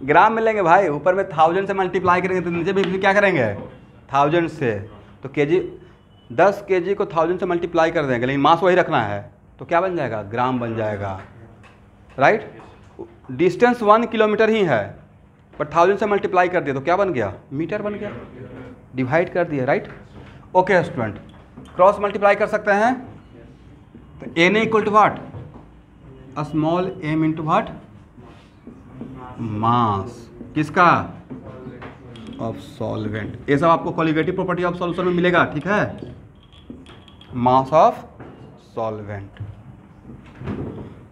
ग्राम मिलेंगे भाई। ऊपर में 1000 से मल्टीप्लाई करेंगे तो नीचे भी क्या करेंगे? 1000 से। तो केजी 10 kg को 1000 से मल्टीप्लाई कर देंगे, लेकिन मास वही रखना है। तो क्या बन जाएगा? ग्राम बन जाएगा, राइट। डिस्टेंस 1 किलोमीटर ही है, बट 1000 से मल्टीप्लाई कर दिया तो क्या बन गया? मीटर बन गया। डिवाइड कर दिया, right. Okay student, cross multiply कर सकते हैं। तो Na equal to what? Small m into what? Mass किसका? Of solvent. ये सब आपको क्वालिटेटिव प्रॉपर्टी ऑफ सॉल्यूशन में मिलेगा, ठीक है। मास ऑफ सॉल्वेंट।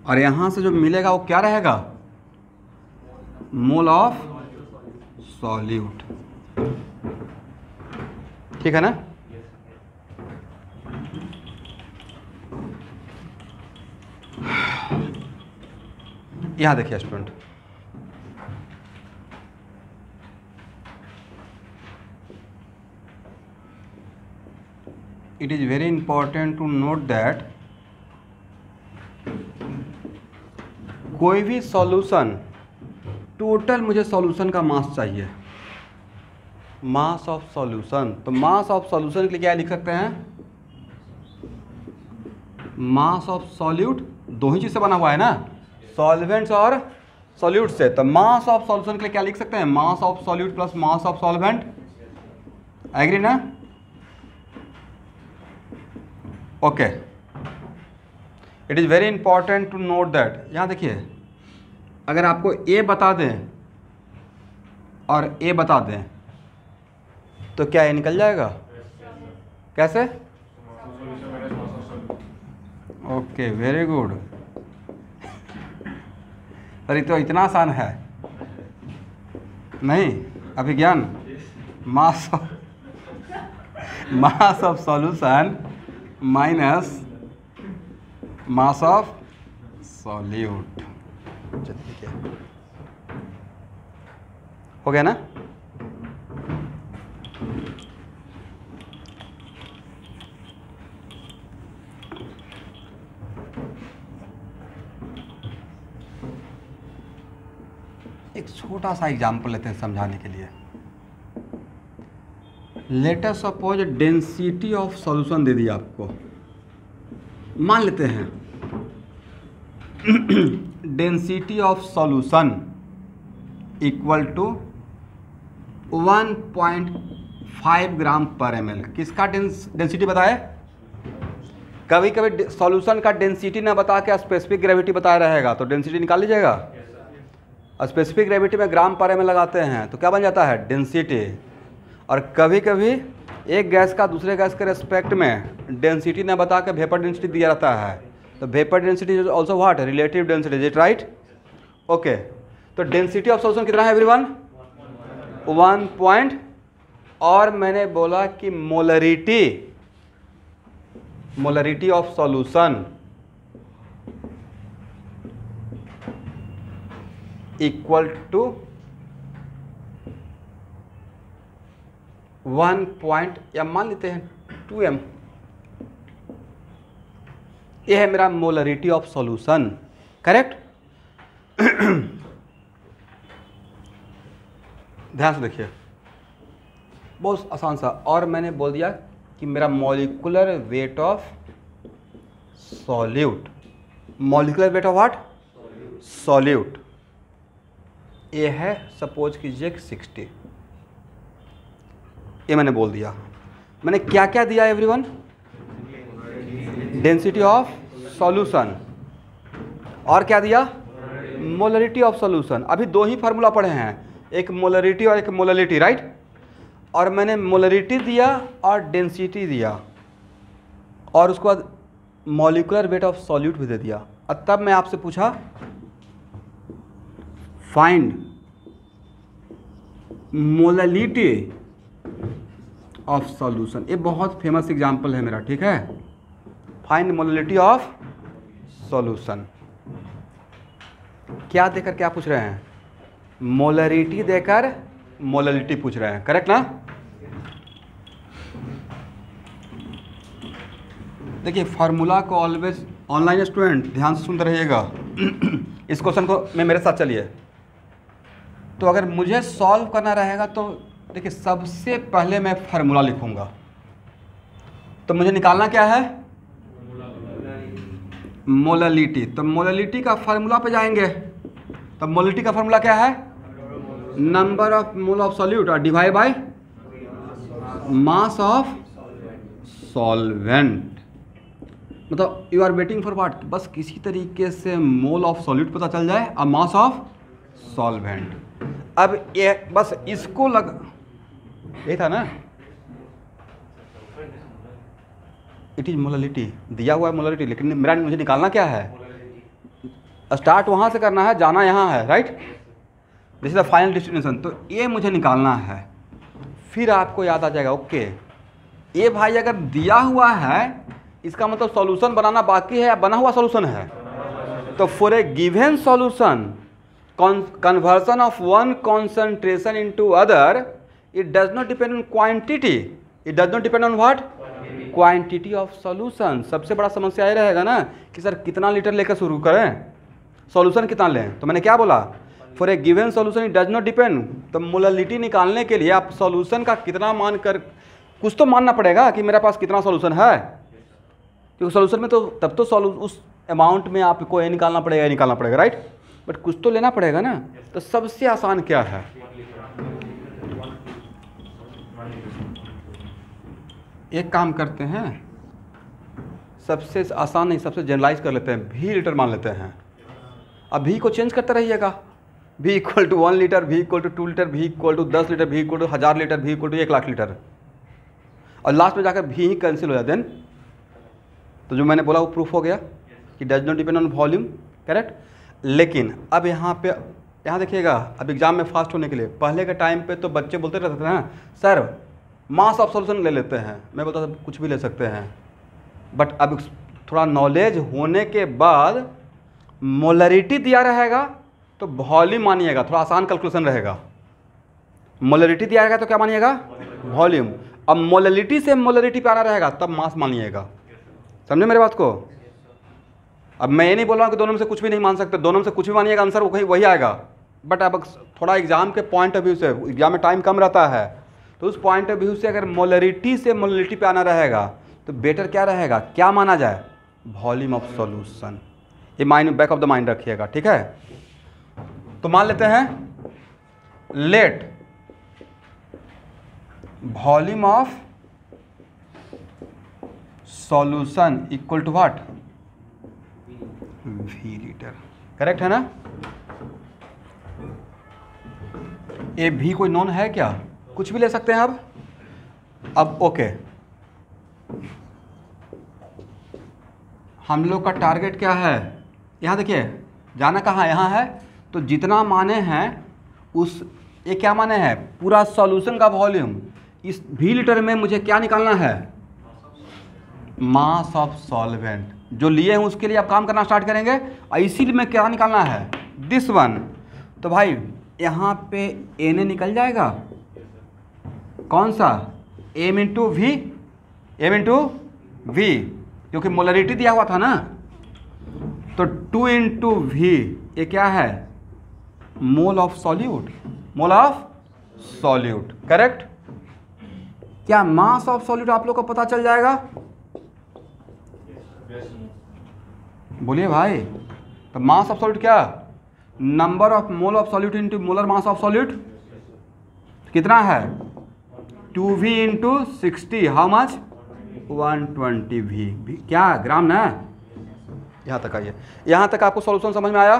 और यहाँ से जो मिलेगा वो क्या रहेगा? मोल ऑफ सॉल्यूट, ठीक है ना। यहाँ देखिए student, it is very important to note that कोई भी सॉल्यूशन, टोटल मुझे सॉल्यूशन का मास चाहिए, मास ऑफ सॉल्यूशन। तो मास ऑफ सॉल्यूशन के लिए क्या लिख सकते हैं? Mass of solute. दो ही चीज से बना हुआ है ना, सॉल्वेंट्स और सॉल्यूट से। तो मास ऑफ सॉल्यूशन के लिए क्या लिख सकते हैं? Mass of solute plus mass of solvent. Agree ना? Okay. It is very important to note that. यहाँ देखिए, अगर आपको ए बता दें और ए बता दें तो क्या ये निकल जाएगा? कैसे? Okay, very good. अरे तो इतना आसान है नहीं Abhigyan. Mass of solution minus mass of solute. चलिए, हो गया ना। एक छोटा सा एग्जाम्पल लेते हैं समझाने के लिए। Let us suppose density of solution दे दिया आपको। मान लेते हैं density of solution equal to 1.5 gram पर ml। किसका डेंसिटी बताए? कभी कभी सॉल्यूशन का डेंसिटी ना बता के स्पेसिफिक ग्रेविटी बताया रहेगा, तो डेंसिटी निकाल लीजिएगा। स्पेसिफिक ग्रेविटी में ग्राम पर ml लगाते हैं तो क्या बन जाता है? डेंसिटी। और कभी कभी एक गैस का दूसरे गैस के रेस्पेक्ट में डेंसिटी ना बता के वेपर डेंसिटी दिया जाता है, तो vapour density is also what? Relative density. Is it right? Okay. तो डेंसिटी ऑफ सॉल्यूशन कितना है एवरीवन? 1 और मैंने बोला कि molarity of solution equal to 1 या मान लेते हैं 2m। ये है मेरा मोलरिटी ऑफ सॉल्यूशन, करेक्ट। ध्यान से देखिए, बहुत आसान सा। और मैंने बोल दिया कि मेरा molecular weight of solute, molecular weight of what, solute, ये है सपोज कीजिए 60। ये मैंने बोल दिया। मैंने क्या क्या दिया एवरीवन? डेंसिटी ऑफ सॉल्यूशन, और क्या दिया? Molarity of solution. अभी दो ही फार्मूला पढ़े हैं, एक मोलरिटी और एक मोललिटी, राइट? और मैंने मोलरिटी दिया और डेंसिटी दिया, और उसके बाद मॉलिकुलर वेट ऑफ सॉल्यूट भी दे दिया। और तब मैं आपसे पूछा फाइंड मोललिटी ऑफ सॉल्यूशन। ये बहुत फेमस एग्जांपल है मेरा, ठीक है? Find molality of solution. क्या देकर क्या पूछ रहे हैं? मोलरिटी देकर मोललिटी पूछ रहे हैं, करेक्ट ना? देखिए फार्मूला को ऑलवेज, ऑनलाइन स्टूडेंट ध्यान से सुनते रहिएगा। इस क्वेश्चन को मैं मेरे साथ चलिए। तो अगर मुझे सॉल्व करना रहेगा तो देखिए सबसे पहले मैं फार्मूला लिखूंगा। तो मुझे निकालना क्या है? मोललिटी। तो मोललिटी का फार्मूला पे जाएंगे। तो मोललिटी का फार्मूला क्या है? Number of mole of solute और divide by mass of solvent. मतलब you are waiting for what? बस किसी तरीके से मोल ऑफ सॉल्यूट पता चल जाए और मास ऑफ सॉल्वेंट। अब ये बस इसको ये था ना, इट इज मोललिटी, दिया हुआ है मोललिटी, लेकिन मेरा मुझे निकालना क्या है? स्टार्ट वहाँ से करना है, जाना यहाँ है, right? This is the final destination. तो ये मुझे निकालना है। फिर आपको याद आ जाएगा, ओके ये भाई अगर दिया हुआ है इसका मतलब सॉल्यूशन बनाना बाकी है या बना हुआ सॉल्यूशन है? तो for a given solution conversion of one concentration into other, it does not depend on quantity, it does not depend on what? Quantity of solution। सबसे बड़ा समस्या ये रहेगा ना कि सर कितना लीटर लेकर शुरू करें, सॉल्यूशन कितना लें? तो मैंने क्या बोला? For a given solution it does not depend. तो मोललिटी निकालने के लिए आप सॉल्यूशन का कितना मान कर, कुछ तो मानना पड़ेगा कि मेरे पास कितना सॉल्यूशन है, क्योंकि सॉल्यूशन में तो तब तो उस अमाउंट में आपको ये निकालना पड़ेगा, राइट? बट कुछ तो लेना पड़ेगा ना। तो सबसे आसान क्या है? एक काम करते हैं, सबसे आसान नहीं, सबसे जनरलाइज कर लेते हैं, भी लीटर मान लेते हैं। अब भी को चेंज करते रहिएगा, भी इक्वल टू 1 लीटर, भी इक्वल टू 2 लीटर, भी इक्वल टू 10 लीटर, भी इक्वल टू 1000 लीटर, भी इक्वल टू 1,00,000 लीटर, और लास्ट में जाकर भी ही कैंसिल हो जाते हैं। तो जो मैंने बोला वो प्रूफ हो गया कि does not depend on volume, correct? लेकिन अब यहाँ देखिएगा, अब एग्जाम में फास्ट होने के लिए, पहले के टाइम पे तो बच्चे बोलते रहते थे ना सर मास ऑफ सॉल्यूशन ले लेते हैं, मैं बोलता था कुछ भी ले सकते हैं। बट अब थोड़ा नॉलेज होने के बाद मोलरिटी दिया रहेगा तो वॉल्यूम मानिएगा, थोड़ा आसान कैलकुलेशन रहेगा। मोलरिटी दिया रहेगा तो क्या मानिएगा? वॉल्यूम। अब मोलरिटी से मोलरिटी पे आना रहेगा तब मास मानिएगा। समझे मेरे बात को? अब मैं ये नहीं बोल रहा हूँ कि दोनों में से कुछ भी नहीं मान सकते, दोनों में से कुछ भी मानिएगा, आंसर वही आएगा। बट अब थोड़ा एग्जाम के पॉइंट ऑफ व्यू से, एग्जाम में टाइम कम रहता है, तो उस पॉइंट ऑफ व्यू से अगर मोलरिटी से मोलरिटी पे आना रहेगा तो बेटर क्या रहेगा, क्या माना जाए? Volume of solution. ये mind back of the mind रखिएगा, ठीक है? तो मान लेते हैं let volume of solution equal to what? V litre, correct है ना? ये भी कोई नॉन है क्या? कुछ भी ले सकते हैं। अब ओके, हम लोग का टारगेट क्या है? यहाँ देखिए, जाना कहाँ? यहाँ है। तो जितना माने हैं उस, ये क्या माने हैं? पूरा सॉल्यूशन का वॉल्यूम। इस V लीटर में मुझे क्या निकालना है? मास ऑफ सॉल्वेंट। जो लिए हैं उसके लिए आप काम करना स्टार्ट करेंगे, और इसीलिए में क्या निकालना है? This one. तो भाई यहाँ पे Na निकल जाएगा, कौन सा? M इंटू वी, क्योंकि मोलरिटी दिया हुआ था ना। तो 2 इंटू वी ये क्या है, मोल of solute, mole of solute, correct. क्या मास ऑफ सॉल्यूट आप लोग को पता चल जाएगा? बोलिए भाई। तो मास ऑफ सॉल्यूट क्या, number of mole of solute into molar mass of solute कितना है, 2v into 60, how much, 120 we, क्या ग्राम ना। यहाँ तक आइए, यहाँ तक आपको सॉल्यूशन समझ में आया?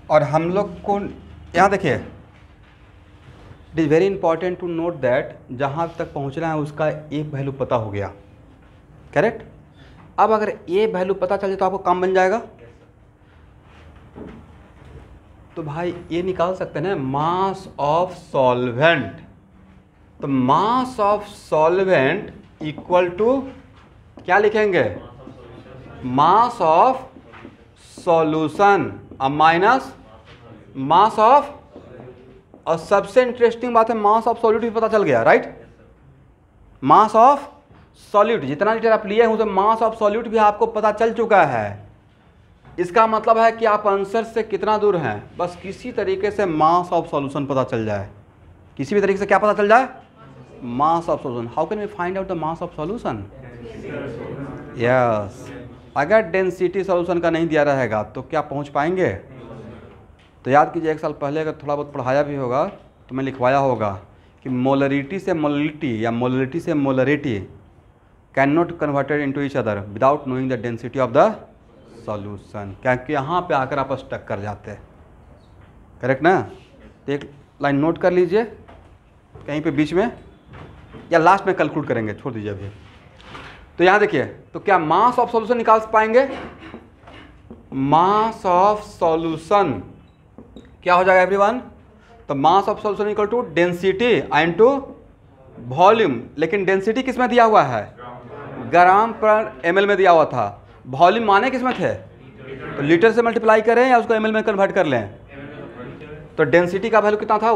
और हम लोग को यहाँ देखिए, it is very important to note that जहाँ तक पहुँचना है उसका ए वैल्यू पता हो गया, करेक्ट। अब अगर ए वैल्यू पता चल जाए तो आपको काम बन जाएगा। तो भाई ये निकाल सकते हैं ना, मास ऑफ सॉल्वेंट। तो mass of solvent equal to क्या लिखेंगे, mass of solution minus mass of, और सबसे इंटरेस्टिंग बात है मास ऑफ सॉल्यूट भी पता चल गया, राइट। मास ऑफ सॉल्यूट जितना लीटर आप लिए हैं उसे मास ऑफ सॉल्यूट भी आपको पता चल चुका है। इसका मतलब है कि आप आंसर से कितना दूर हैं, बस किसी तरीके से मास ऑफ सॉल्यूशन पता चल जाए, किसी भी तरीके से क्या पता चल जाए, mass of solution. How can we find out the mass of solution? Yes, अगर डेंसिटी सॉल्यूशन का नहीं दिया रहेगा तो क्या पहुंच पाएंगे? तो याद कीजिए, एक साल पहले अगर थोड़ा बहुत पढ़ाया भी होगा तो मैं लिखवाया होगा कि मोलरिटी से मोलरिटी या मोलरिटी से molarity can not converted into each other without knowing the density of the solution. क्योंकि यहाँ पे आकर आप स्टक कर जाते हैं, करेक्ट ना। तो एक लाइन नोट कर लीजिए कहीं पे बीच में, या लास्ट में कैलकुलेट करेंगे, छोड़ दीजिए अभी। तो यहाँ देखिए, तो क्या मास ऑफ सॉल्यूशन निकाल पाएंगे? मास ऑफ सॉल्यूशन क्या हो जाएगा एवरीवन? तो mass of solution equal to density into volume. लेकिन डेंसिटी किस में दिया हुआ है? ग्राम पर ml में दिया हुआ था। वॉल्यूम माने किस में थे? तो लीटर से मल्टीप्लाई करें या उसको ml में कन्वर्ट कर लें? तो डेंसिटी का वैल्यू कितना था?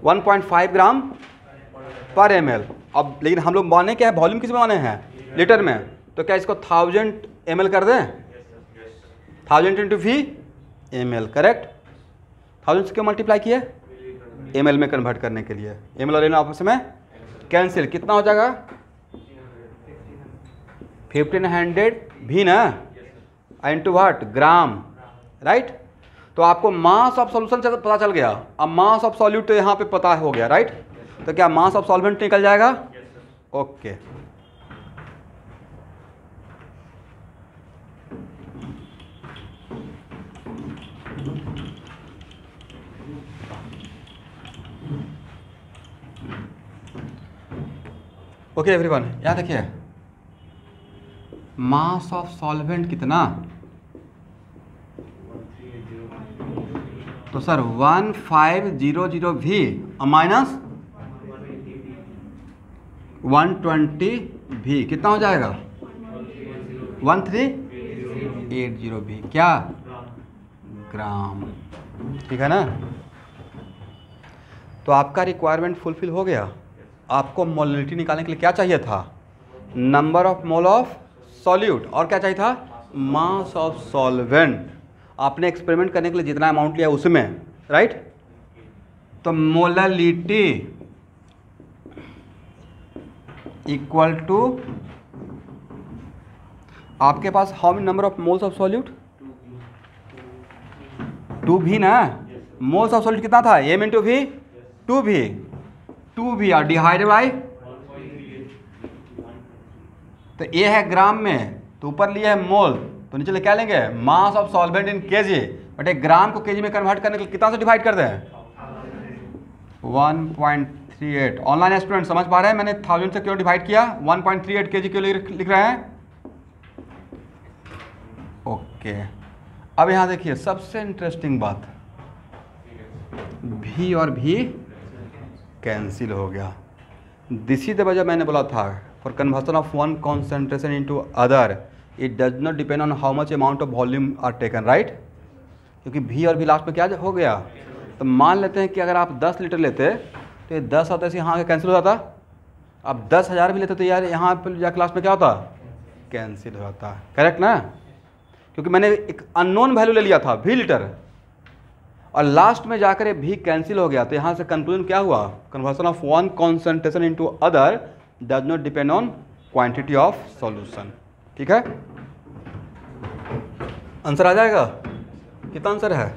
1.5 ग्राम पर ml। अब लेकिन हम लोग माने क्या है, वॉल्यूम किस में माने हैं? लीटर में। तो क्या इसको 1000 ml कर दें? 1000 इंटू वी ml, करेक्ट। 1000 से क्यों मल्टीप्लाई किए? ml में कन्वर्ट करने के लिए। ml और ml आपस में कैंसिल, कितना हो जाएगा? 1500 भी ना, इंटू व्हाट, ग्राम, राइट। तो आपको मास ऑफ सॉल्यूशन पता चल गया। अब मास ऑफ सॉल्यूट यहाँ पे पता हो गया, राइट। तो क्या मास ऑफ सॉल्वेंट निकल जाएगा? ओके। ओके एवरीवन, यहाँ देखिए, मास ऑफ सॉल्वेंट कितना? तो सर 1500 वी माइनस 120 वी कितना हो जाएगा? 1380 वी, क्या? ग्राम, ठीक है ना। तो आपका रिक्वायरमेंट फुलफिल हो गया। आपको मोलरिटी निकालने के लिए क्या चाहिए था? Number of mole of solute, और क्या चाहिए था? मास ऑफ सॉल्वेंट। आपने एक्सपेरिमेंट करने के लिए जितना अमाउंट लिया उसमें, राइट। तो मोलरिटी इक्वल टू आपके पास how many number of moles of solute? 2 भी ना। मोल्स ऑफ सॉल्यूट कितना था? m इंटू वी, 2 भी और डिवाइडेड बाई, तो ये है ग्राम में, तो ऊपर लिए है मोल, तो नीचे क्या लेंगे? मास of solvent in KG. But एक ग्राम को केजी में कन्वर्ट करने के लिए कितना से डिवाइड कर दें? 1.38। ऑनलाइन स्टूडेंट समझ पा रहे हैं मैंने 1000 से क्यों डिवाइड किया? 1.38 केजी क्यों लिख रहे हैं? ओके। अब यहाँ देखिए सबसे इंटरेस्टिंग बात, भी और भी कैंसिल हो गया। दिस इज द वजह मैंने बोला था, for conversion of one concentration into other it does not depend on how much amount of volume are taken, right. क्योंकि भी और भी लास्ट में क्या हो गया? तो मान लेते हैं कि अगर आप 10 लीटर लेते तो ये 10 होता है, यहाँ कैंसिल हो जाता। अब 10,000 भी लेते तो यार यहाँ पर जा क्लास में क्या होता, कैंसिल हो जाता। करेक्ट ना, क्योंकि मैंने एक अननोन वैल्यू ले लिया था v लीटर और लास्ट में जाकर ये v कैंसिल हो गया। तो यहाँ से कंक्लूजन क्या हुआ, conversion of one concentration into other does not depend on quantity of solution. ठीक है, आंसर आ जाएगा। कितना आंसर है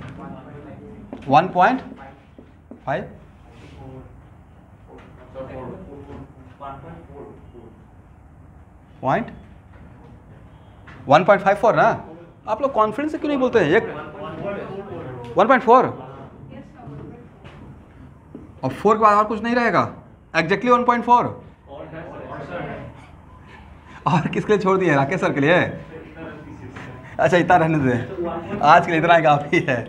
1.5 1.54 ना। आप लोग कॉन्फिडेंस से क्यों नहीं बोलते हैं, एक 1.4 और 4 के बाद और कुछ नहीं रहेगा, एग्जैक्टली 1.4। और किसके लिए छोड़ दिए, राकेश सर के लिए। अच्छा इतना रहने दे, आज के लिए इतना ही काफ़ी है।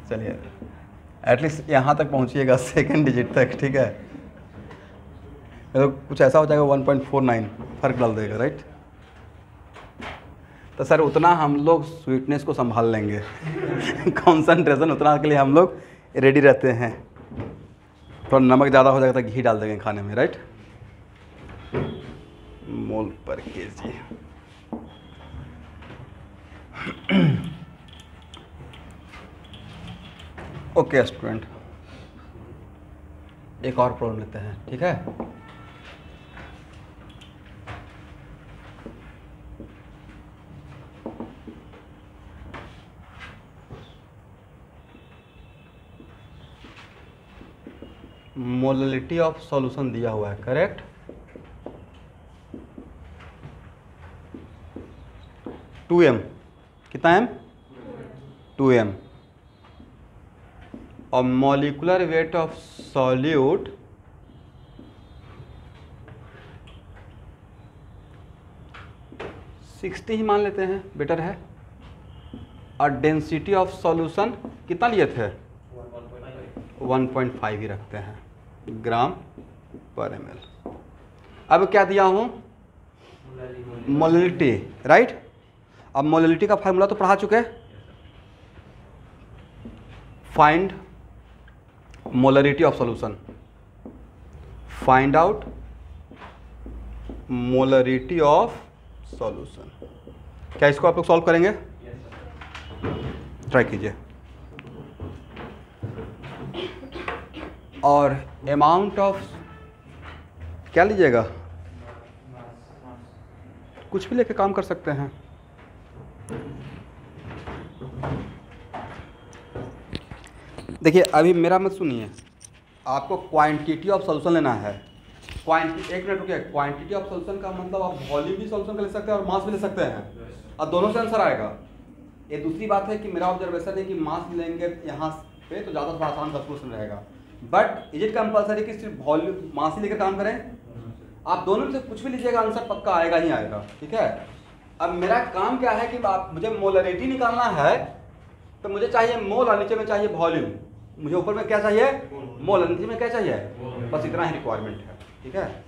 चलिए एटलीस्ट यहाँ तक पहुँचिएगा, सेकंड डिजिट तक। ठीक है, तो कुछ ऐसा हो जाएगा 1.49 फर्क डाल देगा, राइट। तो सर उतना हम लोग स्वीटनेस को संभाल लेंगे कंसंट्रेशन उतना के लिए हम लोग रेडी रहते हैं। थोड़ा नमक ज़्यादा हो जाएगा तो घी डाल देंगे खाने में, राइट। मोल पर केजी। ओके स्टूडेंट, एक और प्रॉब्लम लेते हैं। ठीक है, मोललिटी ऑफ सॉल्यूशन दिया हुआ है, करेक्ट। टू एम, कितना एम, 2m। और मॉलिकुलर वेट ऑफ सॉल्यूट 60 ही मान लेते हैं, बेटर है। और डेंसिटी ऑफ सॉल्यूशन कितना लिए थे, 1.5 ही रखते हैं ग्राम पर ml। अब क्या दिया हूँ, मोललिटी, राइट। अब मोललिटी का फार्मूला तो पढ़ा चुके। Find molarity of solution, find out molarity of solution. क्या इसको आप लोग सॉल्व करेंगे, ट्राई कीजिए। और अमाउंट ऑफ क्या लीजिएगा, कुछ भी लेके काम कर सकते हैं। देखिए अभी मेरा मत सुनिए, आपको क्वांटिटी ऑफ सॉल्यूशन लेना है। एक मिनट रुकिए, क्वांटिटी ऑफ सॉल्यूशन का मतलब आप वॉल्यूम भी सॉल्यूशन का ले सकते हैं और मास भी ले सकते हैं, और दोनों से आंसर आएगा। ये दूसरी बात है कि मेरा ऑब्जर्वेशन है कि मास लेंगे यहाँ पे तो ज़्यादा थोड़ा आसान का क्वेश्चन रहेगा। बट इज इट कंपलसरी कि सिर्फ वॉल्यूम मास ही लेकर काम करें, आप दोनों में से कुछ भी लीजिएगा, आंसर पक्का आएगा ही आएगा। ठीक है, अब मेरा काम क्या है कि आप मुझे मोलरिटी निकालना है, तो मुझे चाहिए मोल और नीचे में चाहिए वॉल्यूम। मुझे ऊपर में क्या चाहिए, मोल और नीचे में क्या चाहिए, बस इतना ही रिक्वायरमेंट है। ठीक है,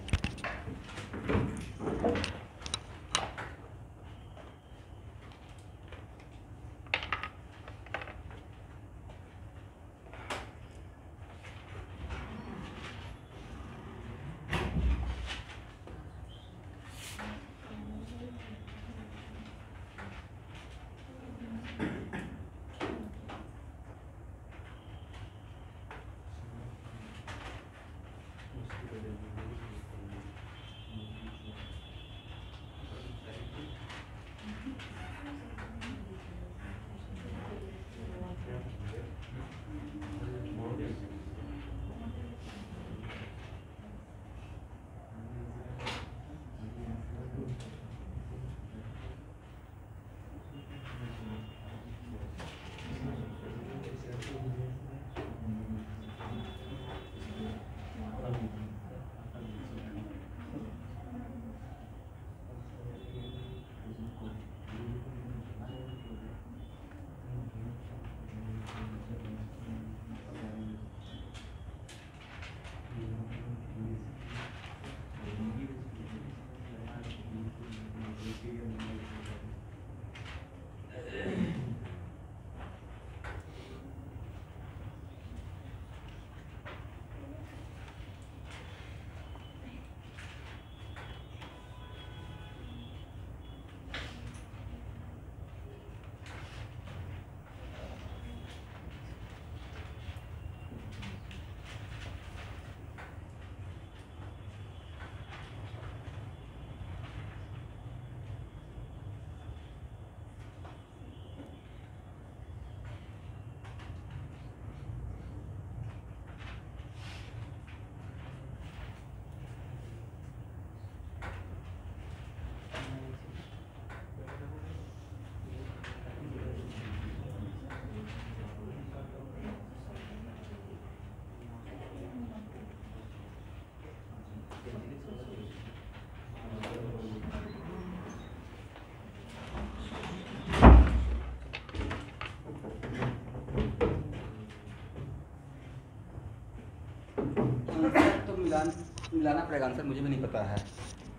तो मिलाना पड़ेगा आंसर, मुझे भी नहीं पता है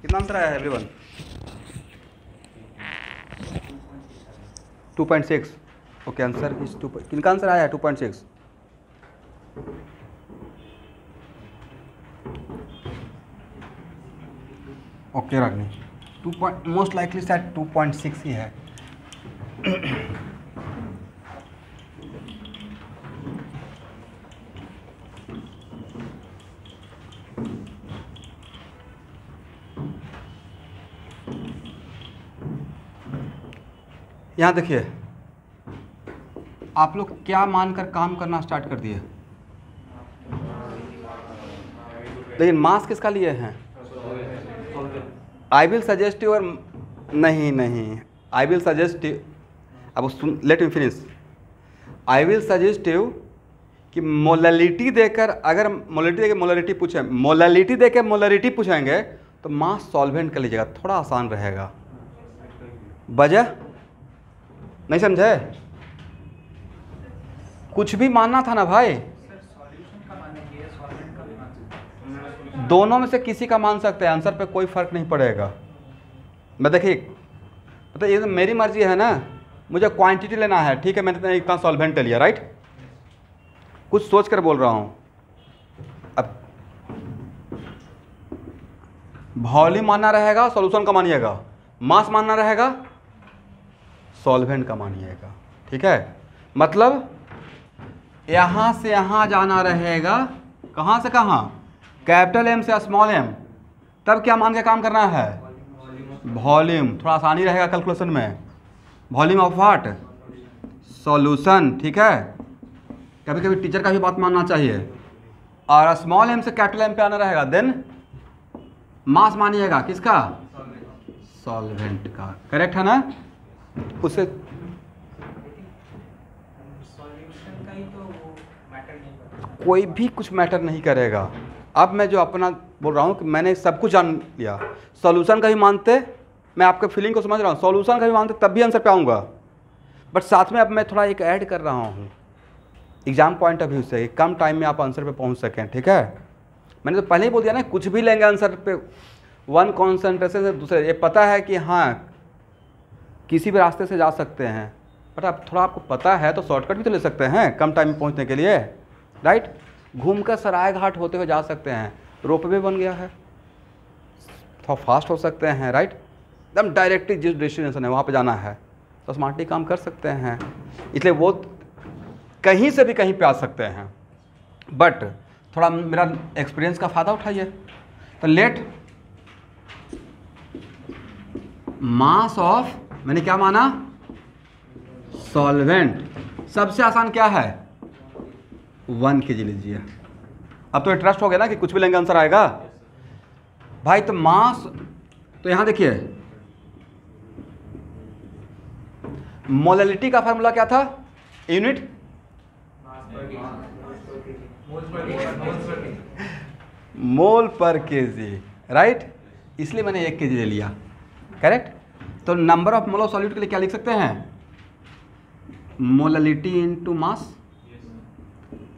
कितना आंसर आया है एवरीवन। 2.6। Okay, answer is 2। किनका आंसर आया है 2.6? ओके रागनी, 2 मोस्ट लाइकली शायद 2.6 ही है। यहाँ देखिए, आप लोग क्या मानकर काम करना स्टार्ट कर दिए, लेकिन मास किसका लिए हैं? आई विल सजेस्ट यू, और नहीं आई विल सजेस्ट यू, अब सुन, let me finish. I will suggest you कि मोलैलिटी देकर, अगर मोलैलिटी पूछे, मोलैलिटी देकर मोलैरिटी पूछेंगे तो मास सॉल्वेंट कर लीजिएगा, थोड़ा आसान रहेगा। वजह नहीं समझे? कुछ भी मानना था ना भाई, दोनों में से किसी का मान सकते हैं, आंसर पे कोई फर्क नहीं पड़ेगा। मैं देखिए, मतलब ये तो मेरी मर्जी है ना, मुझे क्वांटिटी लेना है, ठीक है, मैंने इतना सॉल्वेंट ले लिया, राइट, कुछ सोच कर बोल रहा हूँ। अब वॉल्यूम मानना रहेगा, सॉल्यूशन का मानिएगा, मास मानना रहेगा, सॉल्वेंट का मानिएगा, ठीक है। मतलब यहाँ से यहाँ जाना रहेगा, कहाँ से कहाँ, कैपिटल एम से स्मॉल एम, तब क्या मान के काम करना है? वॉल्यूम। थोड़ा आसानी रहेगा कैलकुलेशन में, वॉल्यूम ऑफ व्हाट? सॉल्यूशन, ठीक है। कभी कभी टीचर का भी बात मानना चाहिए। और स्मॉल एम से कैपिटल एम पे आना रहेगा, देन मास मानिएगा, किसका? सॉल्वेंट का, करेक्ट है ना? उसे कोई भी कुछ मैटर नहीं करेगा। अब मैं जो अपना बोल रहा हूँ कि मैंने सब कुछ जान लिया, सॉल्यूशन का भी मानते, मैं आपके फीलिंग को समझ रहा हूँ, सॉल्यूशन का भी मानते तब भी आंसर पे आऊँगा, बट साथ में अब मैं थोड़ा एक ऐड कर रहा हूँ एग्जाम पॉइंट ऑफ व्यू से, कम टाइम में आप आंसर पे पहुँच सकें, ठीक है। मैंने तो पहले ही बोल दिया ना, कुछ भी लेंगे आंसर पे, वन कॉन्सेंट्रेशन से दूसरे, ये पता है कि हाँ किसी भी रास्ते से जा सकते हैं, बट अब थोड़ा आपको पता है तो शॉर्टकट भी तो ले सकते हैं कम टाइम में पहुंचने के लिए, राइट। घूमकर सराय घाट होते हुए जा सकते हैं, रोपवे बन गया है, थोड़ा फास्ट हो सकते हैं, राइट। एकदम डायरेक्टली जिस डेस्टिनेशन है वहाँ पे जाना है तो स्मार्टली काम कर सकते हैं, इसलिए वो कहीं से भी कहीं पे आ सकते हैं। बट थोड़ा मेरा एक्सपीरियंस का फ़ायदा उठाइए। तो लेट मास ऑफ, मैंने क्या माना? सॉल्वेंट। सबसे आसान क्या है? 1 kg लीजिए। अब तो इंटरेस्ट हो गया ना कि कुछ भी लेंगे आंसर आएगा भाई। तो मास, तो यहां देखिए मोलैलिटी का फार्मूला क्या था? यूनिट मोल पर केजी, राइट, इसलिए मैंने 1 kg ले लिया, करेक्ट। तो number of mole of solute के लिए क्या लिख सकते हैं? Molality into mass.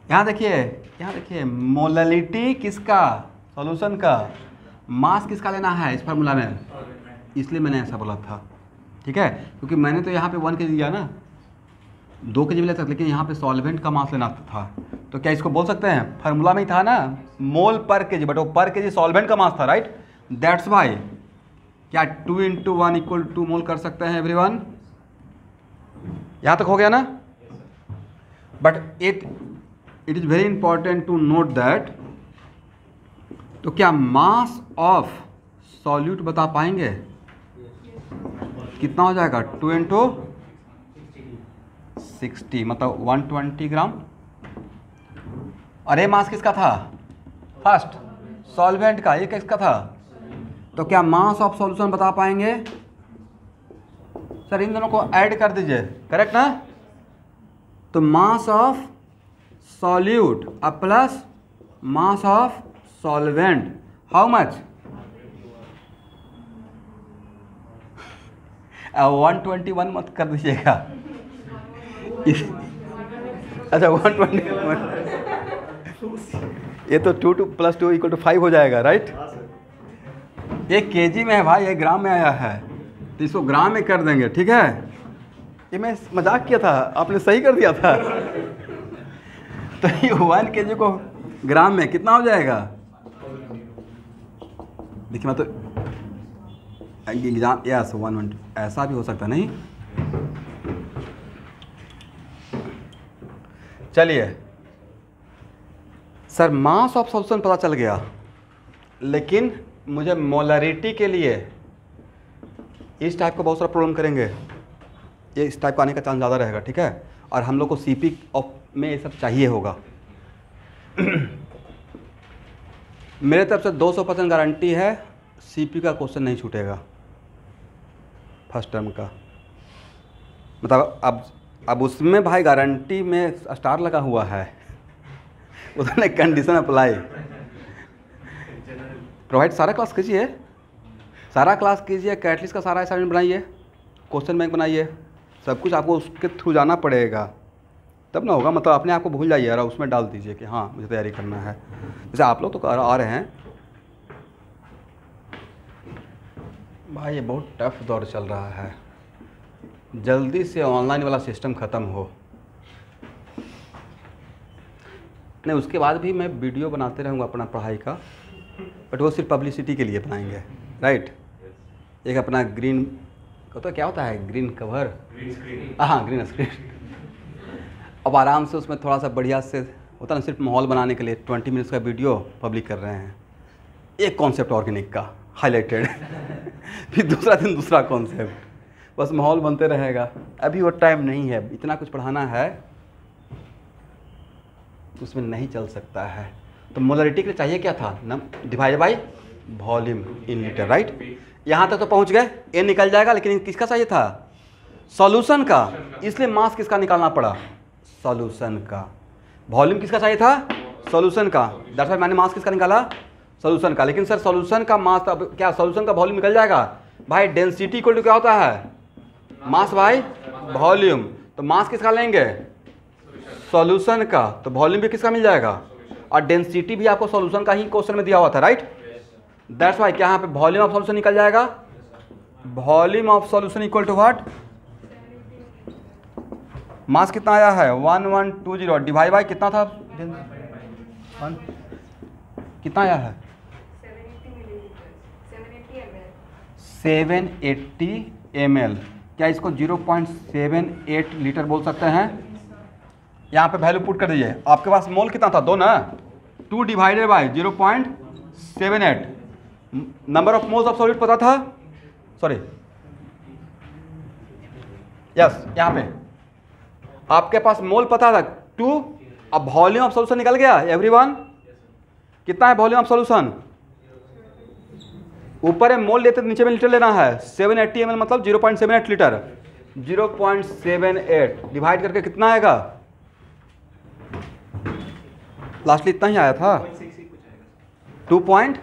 यहाँ देखिए मोलैलिटी किसका? सॉल्यूशन का। मास किसका लेना है इस फार्मूला में? इसलिए मैंने ऐसा बोला था, ठीक है, क्योंकि मैंने तो यहाँ पे 1 kg दिया ना, 2 kg भी ले सकते, लेकिन यहाँ पे सॉल्वेंट का मास लेना था। तो क्या इसको बोल सकते हैं? फार्मूला में ही था ना, मोल पर केजी, बट वो पर केजी सॉल्वेंट का मास था, राइट। दैट्स वाई क्या 2 × 1 = 2 मोल कर सकते हैं एवरीवन? यहाँ तक हो गया ना। But it is very important to note that, तो क्या मास ऑफ सॉल्यूट बता पाएंगे? कितना हो जाएगा? 2 × 60 मतलब 120 ग्राम। अरे मास किसका था? फर्स्ट सॉल्वेंट का, ये किसका था? तो क्या मास ऑफ सॉल्यूशन बता पाएंगे? सर इन दोनों को ऐड कर दीजिए, करेक्ट ना। तो मास ऑफ सॉल्यूट अब plus mass of solvent, how much? 121 मत कर दीजिएगा। अच्छा 121, ये तो 2 + 2 = 5 हो जाएगा, राइट। ये केजी में है भाई, ये ग्राम में आया है, तो इसको ग्राम में कर देंगे, ठीक है। ये मैं मजाक किया था, आपने सही कर दिया था। तो ये 1 kg को ग्राम में कितना हो जाएगा? देखिए मैं तो एग्जाम यस 1 ऐसा भी हो सकता नहीं। चलिए सर, मास ऑफ सॉल्यूशन पता चल गया, लेकिन मुझे मोलरिटी के लिए इस टाइप का बहुत सारा प्रॉब्लम करेंगे, ये इस टाइप का आने का चांस ज़्यादा रहेगा, ठीक है। और हम लोग को सीपी ऑफ में ये सब चाहिए होगा। मेरे तरफ से 200% गारंटी है, सीपी का क्वेश्चन नहीं छूटेगा फर्स्ट टर्म का। मतलब अब उसमें भाई गारंटी में स्टार लगा हुआ है, उन्होंने कंडीशन अप्लाई। प्रोवाइड सारा क्लास कीजिए, सारा क्लास कीजिए, कैटलिस्ट का सारा असाइनमेंट बनाइए, क्वेश्चन बैंक बनाइए, सब कुछ आपको उसके थ्रू जाना पड़ेगा, तब ना होगा। मतलब अपने आप को भूल जाइए और उसमें डाल दीजिए कि हाँ मुझे तैयारी करना है। जैसे आप लोग तो आ रहे हैं भाई, ये बहुत टफ दौर चल रहा है, जल्दी से ऑनलाइन वाला सिस्टम ख़त्म हो। नहीं, उसके बाद भी मैं वीडियो बनाते रहूँगा अपना पढ़ाई का, बट वो सिर्फ पब्लिसिटी के लिए बनाएंगे, राइट। एक अपना ग्रीन तो क्या होता है, ग्रीन कवर, हाँ ग्रीन स्क्रीन। अब आराम से उसमें थोड़ा सा बढ़िया से होता ना, सिर्फ माहौल बनाने के लिए 20 मिनट्स का वीडियो पब्लिक कर रहे हैं। एक कॉन्सेप्ट ऑर्गेनिक का हाईलाइटेड फिर दूसरा दिन दूसरा कॉन्सेप्ट, बस माहौल बनते रहेगा। अभी वो टाइम नहीं है, इतना कुछ पढ़ाना है उसमें नहीं चल सकता है। तो मोलरिटी के लिए चाहिए क्या था, divide by volume in litre, right. यहाँ तक तो पहुँच गए, ए निकल जाएगा, लेकिन किसका चाहिए था, सॉल्यूशन का, इसलिए मास किसका निकालना पड़ा, सॉल्यूशन का। वॉल्यूम किसका चाहिए था, सॉल्यूशन का, दैट्स व्हाई मैंने मास किसका निकाला, सॉल्यूशन का। लेकिन सर सॉल्यूशन का मास, अब क्या सॉल्यूशन का वॉल्यूम निकल जाएगा भाई। डेंसिटी इक्वल टू क्या होता है, मास बाय वॉल्यूम। तो मास किसका लेंगे, सॉल्यूशन का, तो वॉल्यूम भी किसका मिल जाएगा, और डेंसिटी भी आपको सॉल्यूशन का ही क्वेश्चन में दिया हुआ था, राइट। दैट्स व्हाई क्या यहाँ पे वॉल्यूम ऑफ सॉल्यूशन निकल जाएगा, volume of solution equal to what, mass कितना आया है 1120 डिवाइड बाई कितना था, कितना आया है 780 ml। क्या इसको 0.78 लीटर बोल सकते हैं। यहाँ पे वैल्यू पुट कर दीजिए, आपके पास मोल कितना था, 2 ना, 2 divided by 0.78। Number of moles of solid पता था, सॉरी यस, यहाँ पे आपके पास मोल पता था 2। अब वॉल्यूम ऑफ सॉल्यूशन निकल गया एवरीवन, कितना है वॉल्यूम ऑफ सॉल्यूशन, ऊपर है मोल लेते नीचे में लीटर लेना है, 780 ml मतलब 0.78 लीटर, 0.78 डिवाइड करके कितना आएगा, लास्टली इतना ही आया था 2.6।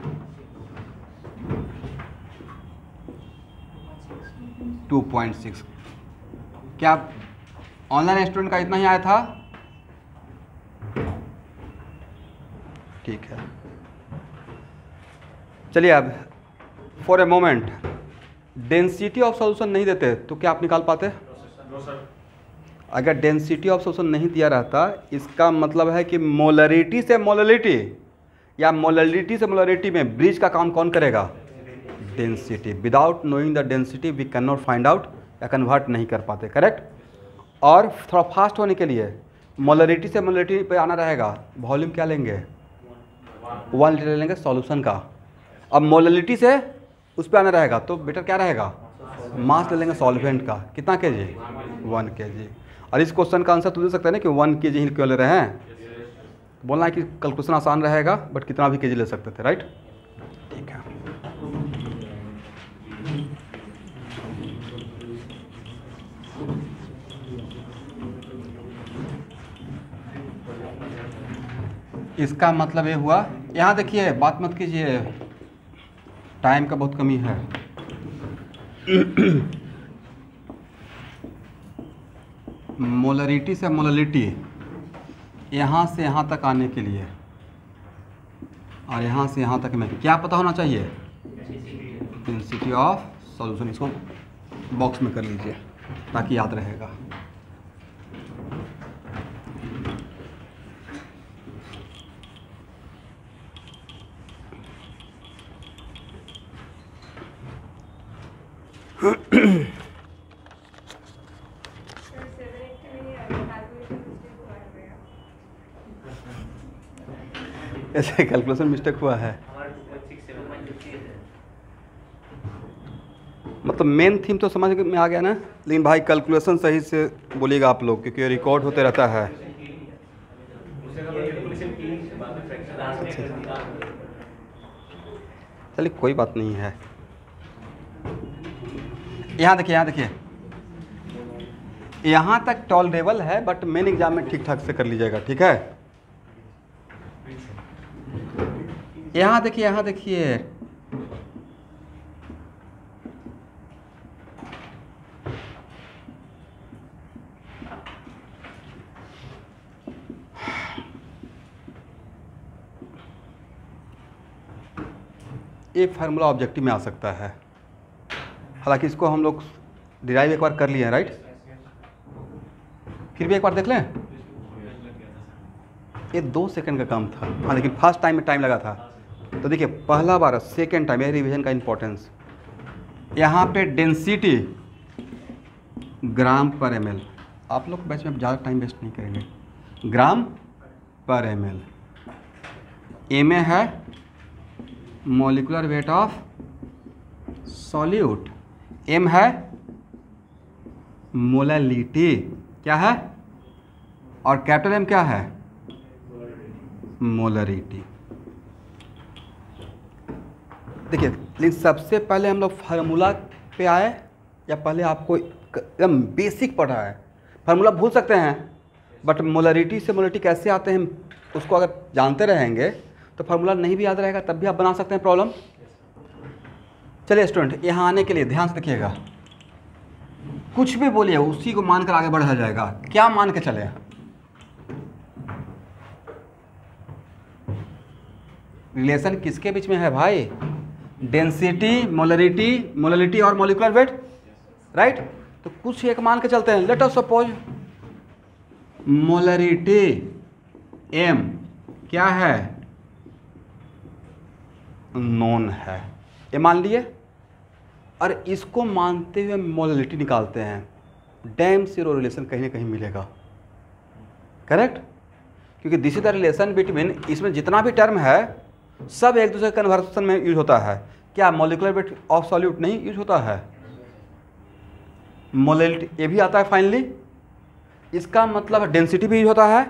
क्या ऑनलाइन स्टूडेंट का इतना ही आया था, ठीक है। चलिए अब for a moment density of solution नहीं देते तो क्या आप निकाल पाते, अगर डेंसिटी ऑफ सॉल्यूशन नहीं दिया रहता, इसका मतलब है कि मोलरिटी से मोलरिटी या मोलरिटी से मोलरिटी में ब्रिज का काम कौन करेगा, density. Without knowing the density we can not find out, या कन्वर्ट नहीं कर पाते, करेक्ट। और थोड़ा फास्ट होने के लिए मोलरिटी से मोलरिटी पे आना रहेगा, वॉल्यूम क्या लेंगे 1 लीटर लेंगे सॉल्यूशन का। अब मोलरिटी से उस पर आना रहेगा तो बेटर क्या रहेगा, मास ले लेंगे सॉल्वेंट का, कितना केजी 1 kg। और इस क्वेश्चन का आंसर तो दे सकते हैं ना कि 1 kg ही क्यों ले रहे हैं, बोलना है कि कैलकुलेशन आसान रहेगा, बट कितना भी केजी ले सकते थे, राइट। ठीक है, इसका मतलब ये हुआ, यहाँ देखिए बात मत कीजिए, टाइम का बहुत कमी है। मोलरिटी से मोलरिटी यहाँ से यहाँ तक आने के लिए और यहाँ से यहाँ तक में क्या पता होना चाहिए, डेंसिटी ऑफ सॉल्यूशन। इसको बॉक्स में कर लीजिए ताकि याद रहेगा। ऐसे कैलकुलेशन मिस्टेक हुआ है, मतलब मेन थीम तो समझ में आ गया ना, लेकिन भाई कैलकुलेशन सही से बोलिएगा आप लोग, क्योंकि रिकॉर्ड होते रहता है। चलिए कोई बात नहीं है। यहाँ देखिए, यहाँ देखिए, यहाँ तक टॉलरेबल है, बट मेन एग्जाम में ठीक ठाक से कर लीजिएगा, ठीक है। यहाँ देखिए, यहाँ देखिए, ये फार्मूला ऑब्जेक्टिव में आ सकता है, हालांकि इसको हम लोग डिराइव एक बार कर लिए हैं, राइट। फिर भी एक बार देख लें, ये 2 सेकंड का काम था, हाँ, लेकिन फर्स्ट टाइम में टाइम लगा था। तो देखिए पहला बार, सेकंड टाइम, ये रिवीजन का इम्पोर्टेंस। यहाँ पे डेंसिटी ग्राम पर ml, आप लोग बैच में ज़्यादा टाइम वेस्ट नहीं करेंगे, ग्राम पर ml। ए में है molecular weight of solute, M है मोलैलिटी, क्या है, और कैपिटल एम क्या है, मोलरिटी। देखिए, लेकिन सबसे पहले हम लोग फार्मूला पे आए, या पहले आपको एकदम बेसिक पढ़ा है। फार्मूला भूल सकते हैं, बट मोलरिटी से मोलरिटी कैसे आते हैं उसको अगर जानते रहेंगे तो फार्मूला नहीं भी याद रहेगा, तब भी आप बना सकते हैं प्रॉब्लम। चलिए स्टूडेंट, यहाँ आने के लिए ध्यान से देखिएगा, कुछ भी बोलिए उसी को मानकर आगे बढ़ा जाएगा। क्या मान के चले, रिलेशन किसके बीच में है भाई, डेंसिटी, मोलरिटी और मॉलिक्यूलर वेट, राइट। तो कुछ एक मान के चलते हैं। Let us suppose molarity M क्या है, नोन है, ये मान लिए, और इसको मानते हुए मोलरिटी निकालते हैं। डैम जीरो रिलेशन कहीं ना कहीं मिलेगा, करेक्ट, क्योंकि this is the relation between, इसमें जितना भी टर्म है सब एक दूसरे कन्वर्सन में यूज होता है। क्या मॉलिक्यूलर वेट ऑफ सॉल्यूट नहीं यूज होता है, मोलरिटी ये भी आता है फाइनली, इसका मतलब डेंसिटी भी यूज होता है।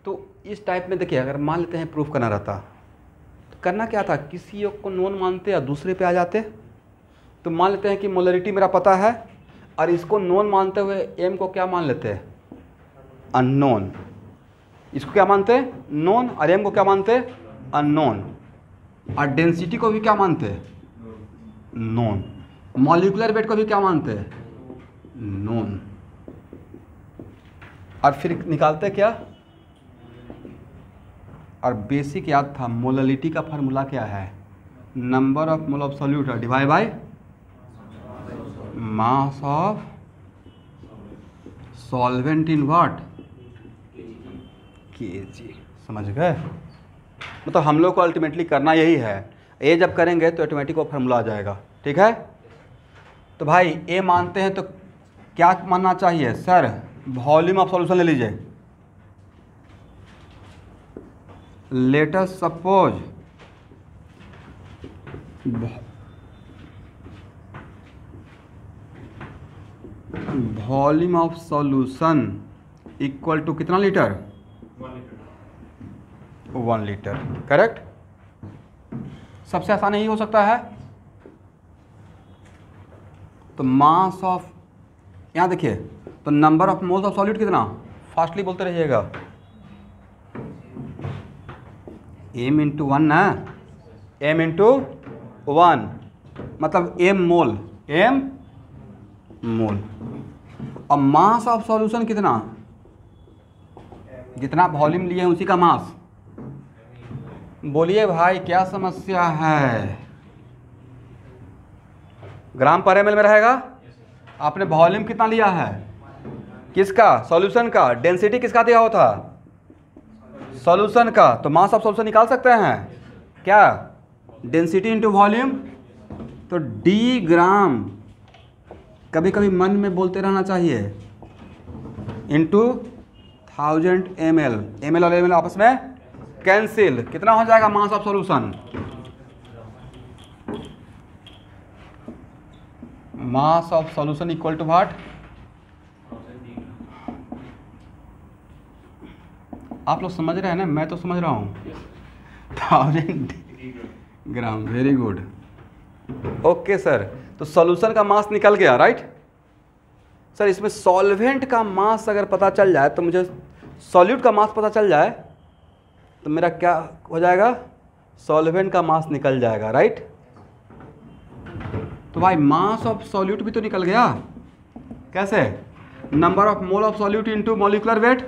तो इस टाइप में देखिए, अगर मान लेते हैं प्रूफ करना रहता तो करना क्या था, किसी एक को नोन मानते या दूसरे पे आ जाते। तो मान लेते हैं कि मोलरिटी मेरा पता है, और इसको नोन मानते हुए एम को क्या मान लेते हैं, अननोन। इसको क्या मानते हैं, नोन, और एम को क्या मानते हैं, अननोन। और डेंसिटी को भी क्या मानते हैं, नोन। मॉलिक्यूलर वेट को भी क्या मानते हैं, नोन। और फिर निकालते क्या, और बेसिक याद था, मोलरिटी का फार्मूला क्या है, number of mole of solute divide by mass of solvent in what, KG. समझ गए, मतलब हम लोग को अल्टीमेटली करना यही है। ए जब करेंगे तो ऑटोमेटिक वो फार्मूला आ जाएगा, ठीक है। तो भाई ए मानते हैं तो क्या मानना चाहिए सर, वॉल्यूम ऑफ सॉल्यूशन ले लीजिए। Let us suppose volume of solution equal to कितना लीटर, 1 लीटर, करेक्ट। सबसे आसान यही हो सकता है। तो मास ऑफ, यहाँ देखिए, तो number of moles of solute कितना, फास्टली बोलते रहिएगा, m इंटू 1 ना, m इंटू 1 मतलब m मोल, m मोल। और मास ऑफ सॉल्यूशन कितना, जितना वॉल्यूम लिए हैं उसी का मास, बोलिए भाई क्या समस्या है? ग्राम पर एमएल में रहेगा। आपने वॉल्यूम कितना लिया है? किसका? सॉल्यूशन का। डेंसिटी किसका दिया हुआ था? सॉल्यूशन का। तो मास ऑफ सॉल्यूशन निकाल सकते हैं क्या? Density into volume. तो डी ग्राम, कभी कभी मन में बोलते रहना चाहिए, इंटू 1000 ml। ml और ml आपस में कैंसिल। कितना हो जाएगा mass of solution? Mass of solution equal to what? आप लोग समझ रहे हैं ना? मैं तो समझ रहा हूँ। 1000 gram. Very good. Okay sir, तो सॉल्यूशन का मास निकल गया, राइट सर। इसमें सॉल्वेंट का मास अगर पता चल जाए तो मुझे सॉल्यूट का मास पता चल जाए तो मेरा क्या हो जाएगा? सॉल्वेंट का मास निकल जाएगा, राइट। तो भाई मास ऑफ सॉल्यूट भी तो निकल गया। कैसे? Number of mole of solute into molecular weight,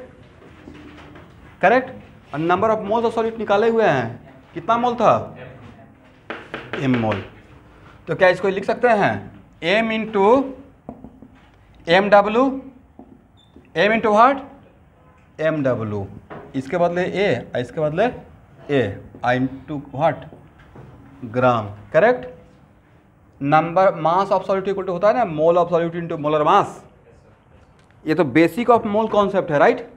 correct. और number of moles of solute निकाले हुए हैं। कितना मोल था? m मोल। तो क्या इसको लिख सकते हैं? m into M W. m into what? M W. इसके बदले a, इसके बदले a, I into what? Gram, correct. Number mass of solute equal to होता है ना mole of solute into molar mass. ये तो बेसिक ऑफ मोल कॉन्सेप्ट है, राइट।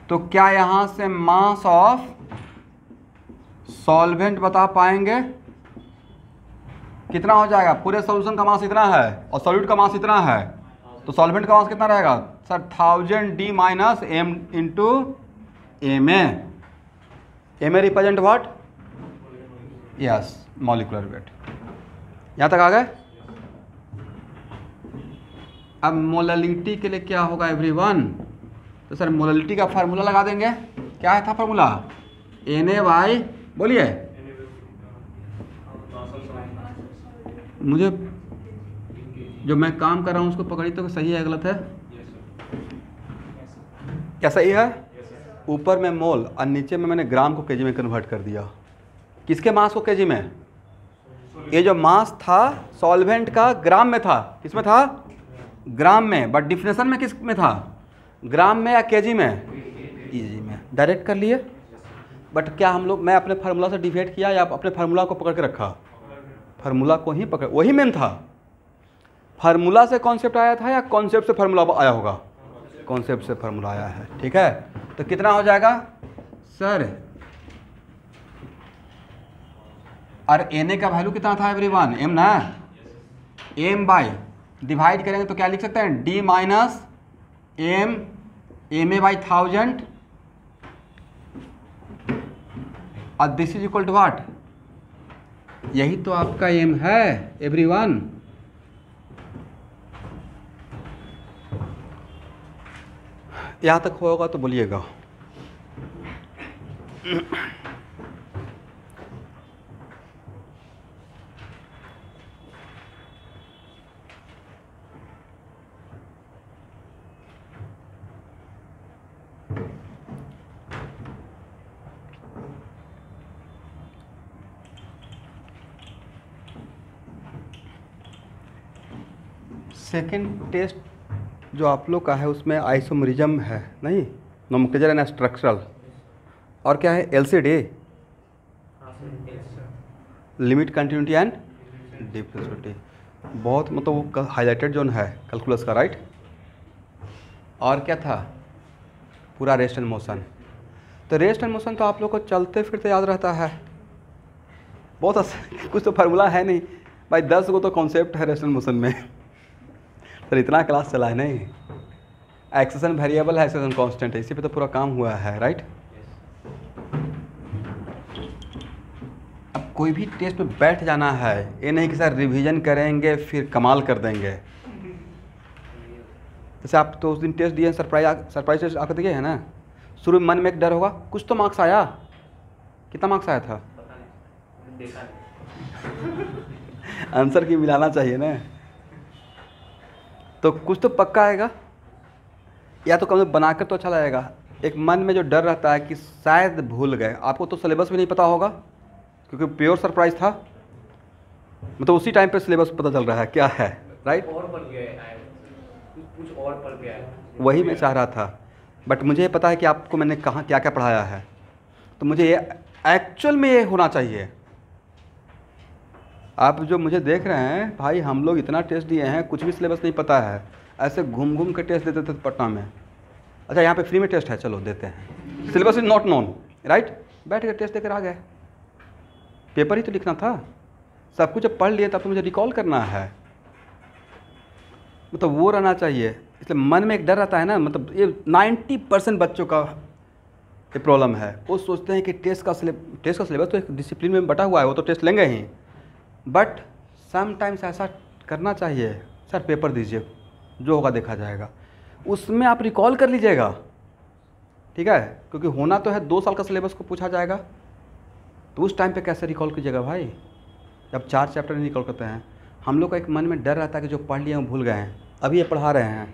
तो क्या यहां से मास ऑफ सॉल्वेंट बता पाएंगे? कितना हो जाएगा? पूरे सॉल्यूशन का मास इतना है और सॉल्यूट का मास इतना है, तो सॉल्वेंट का मास कितना रहेगा sir? 1000 d minus m into M A represent what? Yes, molecular weight. यहाँ तक आ गए? अब मोललिटी के लिए क्या होगा एवरीवन? तो सर मोललिटी का फार्मूला लगा देंगे। क्या है था फार्मूला? Na/, बोलिए मुझे, जो मैं काम कर रहा हूँ उसको पकड़ी तो सही है गलत है? क्या सही है? ऊपर में मोल और नीचे में मैंने ग्राम को केजी में कन्वर्ट कर दिया। किसके मास को केजी में? ये जो मास था सॉल्वेंट का ग्राम में था। किस में था? ग्राम में। बट डिफिनेशन में किस में था? ग्राम में या केजी में? केजी में। डायरेक्ट कर लिए। बट क्या हम लोग, मैं अपने फार्मूला से डिवाइड किया या अपने फार्मूला को पकड़ के रखा? फार्मूला को ही पकड़, वही मेन था। फार्मूला से कॉन्सेप्ट आया था या कॉन्सेप्ट से फार्मूला आया होगा? कॉन्सेप्ट से फार्मूला आया है, ठीक है। तो कितना हो जाएगा सर? और Na का वैल्यू कितना था एवरीवन? m ना। m बाई डिवाइड करेंगे तो क्या लिख सकते हैं? d minus m ma by 1000 और this is equal to what? यही तो आपका m है एवरीवन। यहाँ तक होगा तो बोलिएगा। सेकेंड टेस्ट जो आप लोग का है उसमें आइसोमरिज्म है नहीं, नोमेनक्लेचर एंड स्ट्रक्चरल, और क्या है? LCD, limit continuity and differentiability. बहुत मतलब वो हाईलाइटेड जोन है कैलकुलस का, राइट। और क्या था? पूरा रेस्ट एंड मोशन। तो रेस्ट एंड मोशन तो आप लोग को चलते फिरते याद रहता है। बहुत कुछ तो फार्मूला है नहीं भाई, 10 को तो कॉन्सेप्ट है रेस्ट एंड मोशन में। सर इतना क्लास चला है नहीं। एक्सेशन वेरिएबल है, एक्सेशन कांस्टेंट है, इसी पे तो पूरा काम हुआ है, राइट। अब कोई भी टेस्ट में बैठ जाना है, ये नहीं कि सर रिवीजन करेंगे फिर कमाल कर देंगे। जैसे आप तो उस दिन टेस्ट दिए, सरप्राइज टेस्ट आकर दिए है ना, शुरू में मन में एक डर होगा, कुछ तो मार्क्स आया। कितना मार्क्स आया था? आंसर की मिलाना चाहिए ना, तो कुछ तो पक्का आएगा, या तो कम बनाकर तो अच्छा लगेगा। एक मन में जो डर रहता है कि शायद भूल गए, आपको तो सिलेबस भी नहीं पता होगा क्योंकि प्योर सरप्राइज था, मतलब उसी टाइम पे सिलेबस पता चल रहा है क्या है, राइट? और पढ़ गया है, कुछ और पढ़ गया है, वही मैं चाह रहा था, बट मुझे ये पता है कि आपको मैंने कहाँ क्या क्या पढ़ाया है, तो मुझे ये एक्चुअल में ये होना चाहिए। आप जो मुझे देख रहे हैं भाई, हम लोग इतना टेस्ट दिए हैं, कुछ भी सिलेबस नहीं पता है, ऐसे घूम घूम के टेस्ट देते थे पटना में। अच्छा यहाँ पे फ्री में टेस्ट है, चलो देते हैं, syllabus is not known, right? बैठ के टेस्ट देकर आ गए, पेपर ही तो लिखना था, सब कुछ जब पढ़ लिए तब तो मुझे रिकॉल करना है, मतलब वो रहना चाहिए। इसलिए मन में एक डर रहता है ना, मतलब ये 90% बच्चों का ये प्रॉब्लम है। वो सोचते हैं कि टेस्ट का सिलेबस तो एक डिसिप्लिन में बटा हुआ है, वो तो टेस्ट लेंगे ही, बट समटाइम्स ऐसा करना चाहिए, सर पेपर दीजिए, जो होगा देखा जाएगा, उसमें आप रिकॉल कर लीजिएगा, ठीक है? क्योंकि होना तो है 2 साल का सिलेबस को पूछा जाएगा, तो उस टाइम पे कैसे रिकॉल कीजिएगा भाई, जब 4 चैप्टर नहीं रिकॉल करते हैं। हम लोग का एक मन में डर रहता है कि जो पढ़ लिए हम भूल गए हैं, अभी ये पढ़ा रहे हैं,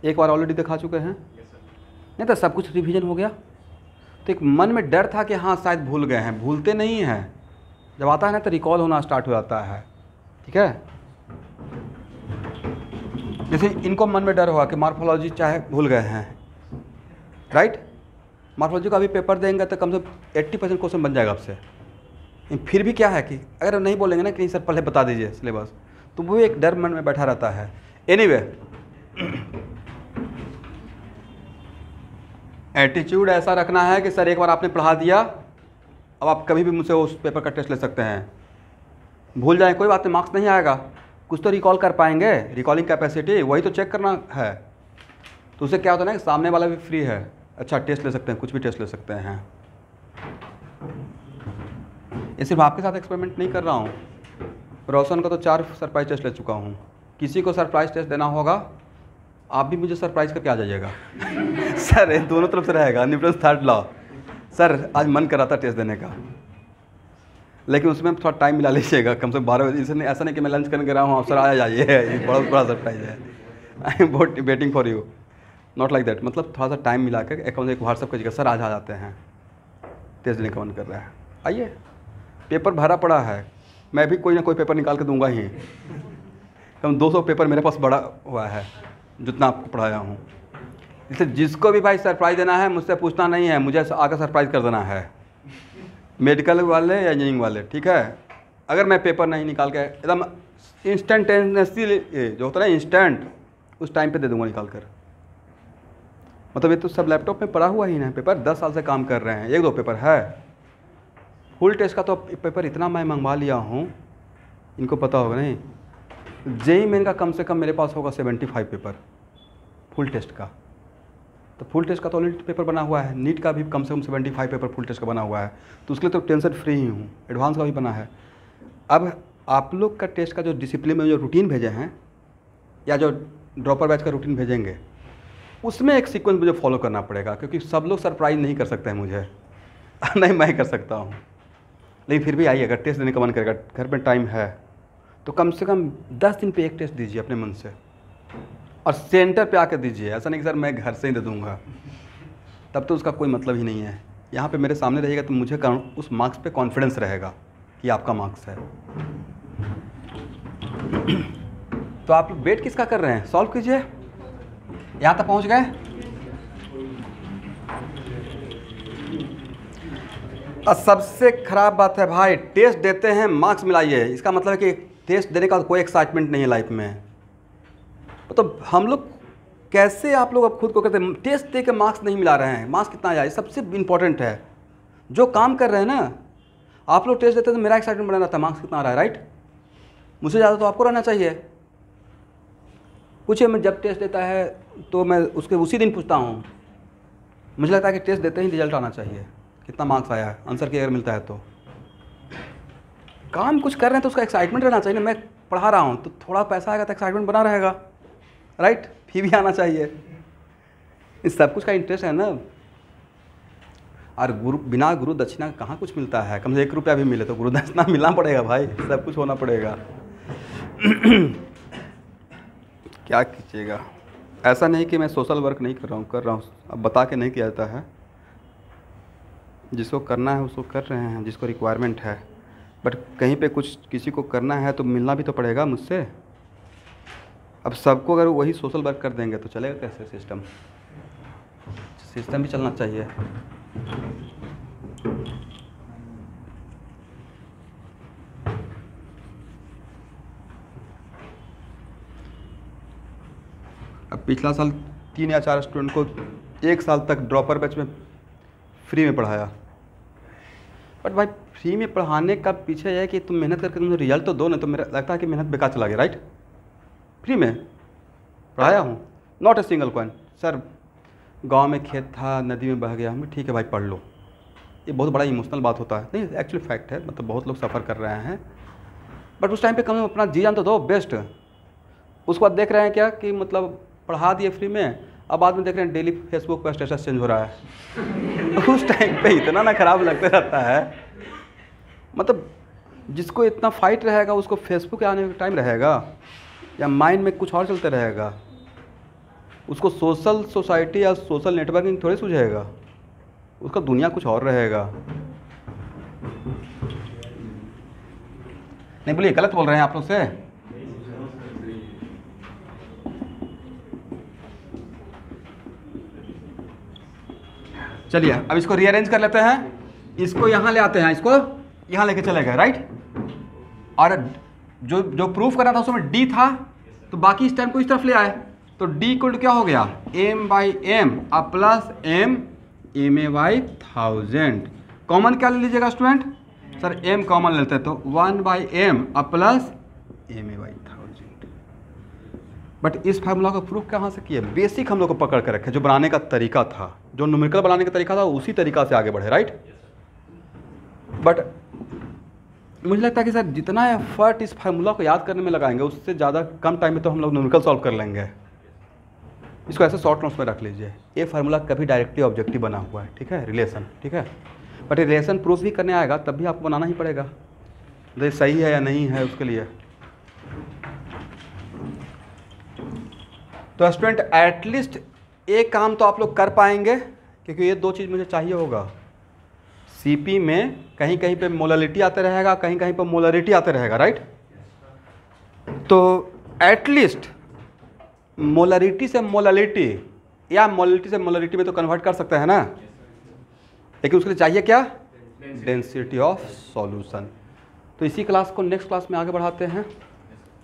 एक बार ऑलरेडी दिखा चुके हैं, नहीं तो सब कुछ रिवीजन हो गया, तो एक मन में डर था कि हाँ शायद भूल गए हैं, भूलते नहीं हैं, जब आता है ना तो रिकॉल होना स्टार्ट हो जाता है, ठीक है? जैसे इनको मन में डर होगा कि मार्फोलॉजी चाहे भूल गए हैं, राइट? मार्फोलॉजी का अभी पेपर देंगे तो कम से कम 80% क्वेश्चन बन जाएगा आपसे, फिर भी क्या है कि अगर नहीं बोलेंगे ना कि नहीं सर पहले बता दीजिए सिलेबस, तो वो एक डर मन में बैठा रहता है। एनीवे, एटीट्यूड ऐसा रखना है कि सर एक बार आपने पढ़ा दिया, अब आप कभी भी मुझसे उस पेपर का टेस्ट ले सकते हैं, भूल जाएं कोई बात नहीं, मार्क्स नहीं आएगा, कुछ तो रिकॉल कर पाएंगे, रिकॉलिंग कैपेसिटी वही तो चेक करना है। तो उससे क्या होता है ना कि सामने वाला भी फ्री है, अच्छा टेस्ट ले सकते हैं, कुछ भी टेस्ट ले सकते हैं। ये सिर्फ आपके साथ एक्सपेरिमेंट नहीं कर रहा हूँ, रोशन का तो 4 सरप्राइज टेस्ट ले चुका हूँ, किसी को सरप्राइज टेस्ट देना होगा आप भी मुझे सरप्राइज करके आ जाइएगा सर ये दोनों तरफ से रहेगा, न्यूटन्स थर्ड लॉ। सर आज मन कर रहा था टेस्ट देने का, लेकिन उसमें थोड़ा टाइम मिला लीजिएगा, कम से कम 12 बजे, इसलिए ऐसा नहीं कि मैं लंच करने गया हूँ सर आ जाइए, ये बहुत बड़ा सरप्राइज है, I am waiting for you, not like that. मतलब थोड़ा सा टाइम मिला कर अकाउंट एक व्हाट्सअप कीजिएगा, सर आज आ जाते हैं, टेस्ट देने का मन कर रहा है, आइए। पेपर भरा पड़ा है, मैं भी कोई ना कोई पेपर निकाल के दूंगा ही, कम 200 पेपर मेरे पास बड़ा हुआ है जितना आपको पढ़ाया हूँ। इसलिए जिसको भी भाई सरप्राइज़ देना है मुझसे पूछना नहीं है, मुझे आकर सरप्राइज़ कर देना है, मेडिकल वाले या इंजीनियरिंग वाले, ठीक है? अगर मैं पेपर नहीं निकाल के एकदम इंस्टेंटेनियसली जो होता है ना इंस्टेंट, उस टाइम पे दे दूंगा निकाल कर। मतलब ये तो सब लैपटॉप में पढ़ा हुआ ही ना पेपर, 10 साल से काम कर रहे हैं, 1-2 पेपर है, फुल टेस्ट का तो पेपर इतना मैं मंगवा लिया हूँ, इनको पता होगा नहीं, जेई मेन का कम से कम मेरे पास होगा 75 पेपर फुल टेस्ट का, तो फुल टेस्ट का तो ऑलरेडी पेपर बना हुआ है, नीट का भी कम से कम 75 पेपर फुल टेस्ट का बना हुआ है, तो उसके लिए तो टेंशन फ्री ही हूँ, एडवांस का भी बना है। अब आप लोग का टेस्ट का जो डिसिप्लिन में जो रूटीन भेजे हैं या जो ड्रॉपर बैच का रूटीन भेजेंगे, उसमें एक सीक्वेंस मुझे फॉलो करना पड़ेगा, क्योंकि सब लोग सरप्राइज नहीं कर सकते हैं मुझे नहीं मैं कर सकता हूँ, लेकिन फिर भी आइए, अगर टेस्ट देने का मन करेगा, घर में टाइम है तो कम से कम 10 दिन पे एक टेस्ट दीजिए अपने मन से, और सेंटर पे आकर दीजिए, ऐसा नहीं कि सर मैं घर से ही दे दूँगा, तब तो उसका कोई मतलब ही नहीं है। यहाँ पे मेरे सामने रहेगा तो मुझे उस मार्क्स पे कॉन्फिडेंस रहेगा कि आपका मार्क्स है। तो आप वेट किसका कर रहे हैं, सॉल्व कीजिए, यहाँ तक पहुँच गए। और सबसे ख़राब बात है भाई, टेस्ट देते हैं मार्क्स मिलाइए, इसका मतलब है कि टेस्ट देने का कोई एक्साइटमेंट नहीं है लाइफ में। तो हम लोग कैसे, आप लोग अब खुद को कहते हैं टेस्ट दे के मार्क्स नहीं मिला रहे हैं, मार्क्स कितना आया, सबसे इम्पोर्टेंट है। जो काम कर रहे हैं ना, आप लोग टेस्ट देते हैं तो मेरा एक्साइटमेंट बना रहता है मार्क्स कितना आ रहा है, राइट? मुझसे ज़्यादा तो आपको रहना चाहिए। पूछिए, मैं जब टेस्ट देता है तो मैं उसके उसी दिन पूछता हूँ, मुझे लगता है कि टेस्ट देते ही रिजल्ट आना चाहिए, कितना मार्क्स आया है, आंसर की अगर मिलता है तो। काम कुछ कर रहे हैं तो उसका एक्साइटमेंट रहना चाहिए ना, मैं पढ़ा रहा हूँ तो थोड़ा पैसा आएगा तो एक्साइटमेंट बना रहेगा, राइट? फी भी आना चाहिए, इस सब कुछ का इंटरेस्ट है ना। और बिना गुरु दक्षिणा कहाँ कुछ मिलता है, कम से 1 रुपया भी मिले तो गुरु दक्षिणा मिलना पड़ेगा भाई, सब कुछ होना पड़ेगा क्या कीजिएगा। ऐसा नहीं कि मैं सोशल वर्क नहीं कर रहा हूँ, अब बता के नहीं किया जाता है। जिसको करना है उसको कर रहे हैं, जिसको रिक्वायरमेंट है। बट कहीं पे कुछ किसी को करना है तो मिलना भी तो पड़ेगा मुझसे। अब सबको अगर वही सोशल वर्क कर देंगे तो चलेगा कैसे सिस्टम? सिस्टम भी चलना चाहिए। अब पिछला साल 3 या 4 स्टूडेंट को 1 साल तक ड्रॉपर बैच में फ्री में पढ़ाया। बट भाई फ्री में पढ़ाने का पीछे है कि तुम मेहनत करके तुम रिजल्ट तो दो ना, तो मेरा लगता है कि मेहनत बेकार चला गया। राइट? फ्री में पढ़ाया हूँ, not a single coin. Sir गांव में खेत था, नदी में बह गया, हम ठीक है भाई पढ़ लो। ये बहुत बड़ा इमोशनल बात होता है, नहीं एक्चुअली फैक्ट है, मतलब बहुत लोग सफ़र कर रहे हैं। बट उस टाइम पे कम अपना जी जान तो दो बेस्ट। उसके बाद देख रहे हैं क्या कि मतलब पढ़ा दिए फ्री में, अब बाद में देख रहे हैं डेली फेसबुक पर स्टेटस चेंज हो रहा है। उस टाइम पे इतना ना ख़राब लगता रहता है। मतलब जिसको इतना फाइट रहेगा उसको फेसबुक आने का टाइम रहेगा या माइंड में कुछ और चलते रहेगा? उसको सोशल सोसाइटी या सोशल नेटवर्किंग थोड़ी सूझेगा, उसका दुनिया कुछ और रहेगा। नहीं बोलिए, गलत बोल रहे हैं आप लोग से? चलिए अब इसको रीअरेंज कर लेते हैं। इसको यहाँ ले आते हैं, इसको यहाँ लेके चले गए। राइट? और जो प्रूफ करना था उसमें डी था, तो बाकी इस टाइम को इस तरफ ले आए, तो डी इक्वल क्या हो गया? m बाई एम अब प्लस m ma/1000। कॉमन क्या ले लीजिएगा स्टूडेंट? सर m कॉमन लेते हैं तो 1/m अब प्लस ma/1000। बट इस फार्मूला का प्रूफ कहाँ से किए? बेसिक हम लोग को पकड़ के रखे, जो बनाने का तरीका था, जो न्यूमेरिकल बनाने का तरीका था, उसी तरीका से आगे बढ़े। राइट? बट मुझे लगता है कि सर जितना एफर्ट इस फार्मूला को याद करने में लगाएंगे उससे ज़्यादा कम टाइम में तो हम लोग न्यूमेरिकल सॉल्व कर लेंगे। इसको ऐसे शॉर्ट नोट्स में रख लीजिए। ये फार्मूला कभी डायरेक्टली ऑब्जेक्टिव बना हुआ है, ठीक है, रिलेशन, ठीक है। बट रिलेशन प्रूफ भी करने आएगा तब भी आपको बनाना ही पड़ेगा, तो सही है या नहीं है उसके लिए। तो स्टूडेंट एटलीस्ट एक काम तो आप लोग कर पाएंगे, क्योंकि ये 2 चीज़ मुझे चाहिए होगा। सीपी में कहीं कहीं पे मोलरिटी आते रहेगा, कहीं कहीं पे मोलरिटी आते रहेगा। राइट? तो एटलीस्ट मोलरिटी से मोलरिटी या मोलरिटी से मोलरिटी में तो कन्वर्ट कर सकते हैं ना, लेकिन उसके लिए चाहिए क्या? Density of solution. तो इसी क्लास को नेक्स्ट क्लास में आगे बढ़ाते हैं।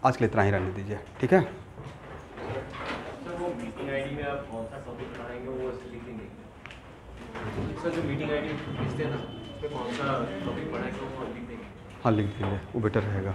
आज के लिए इतना ही रहने दीजिए, ठीक है। सर वो मीटिंग आईडी में आप कौन सा टॉपिक पढ़ाएंगे वो लिख देंगे? सर जो मीटिंग आईडी भेजते हैं ना, उस पर कौन सा टॉपिक पढ़ाएंगे वो लिख देंगे? हाँ लिख दीजिए, वो बेटर रहेगा।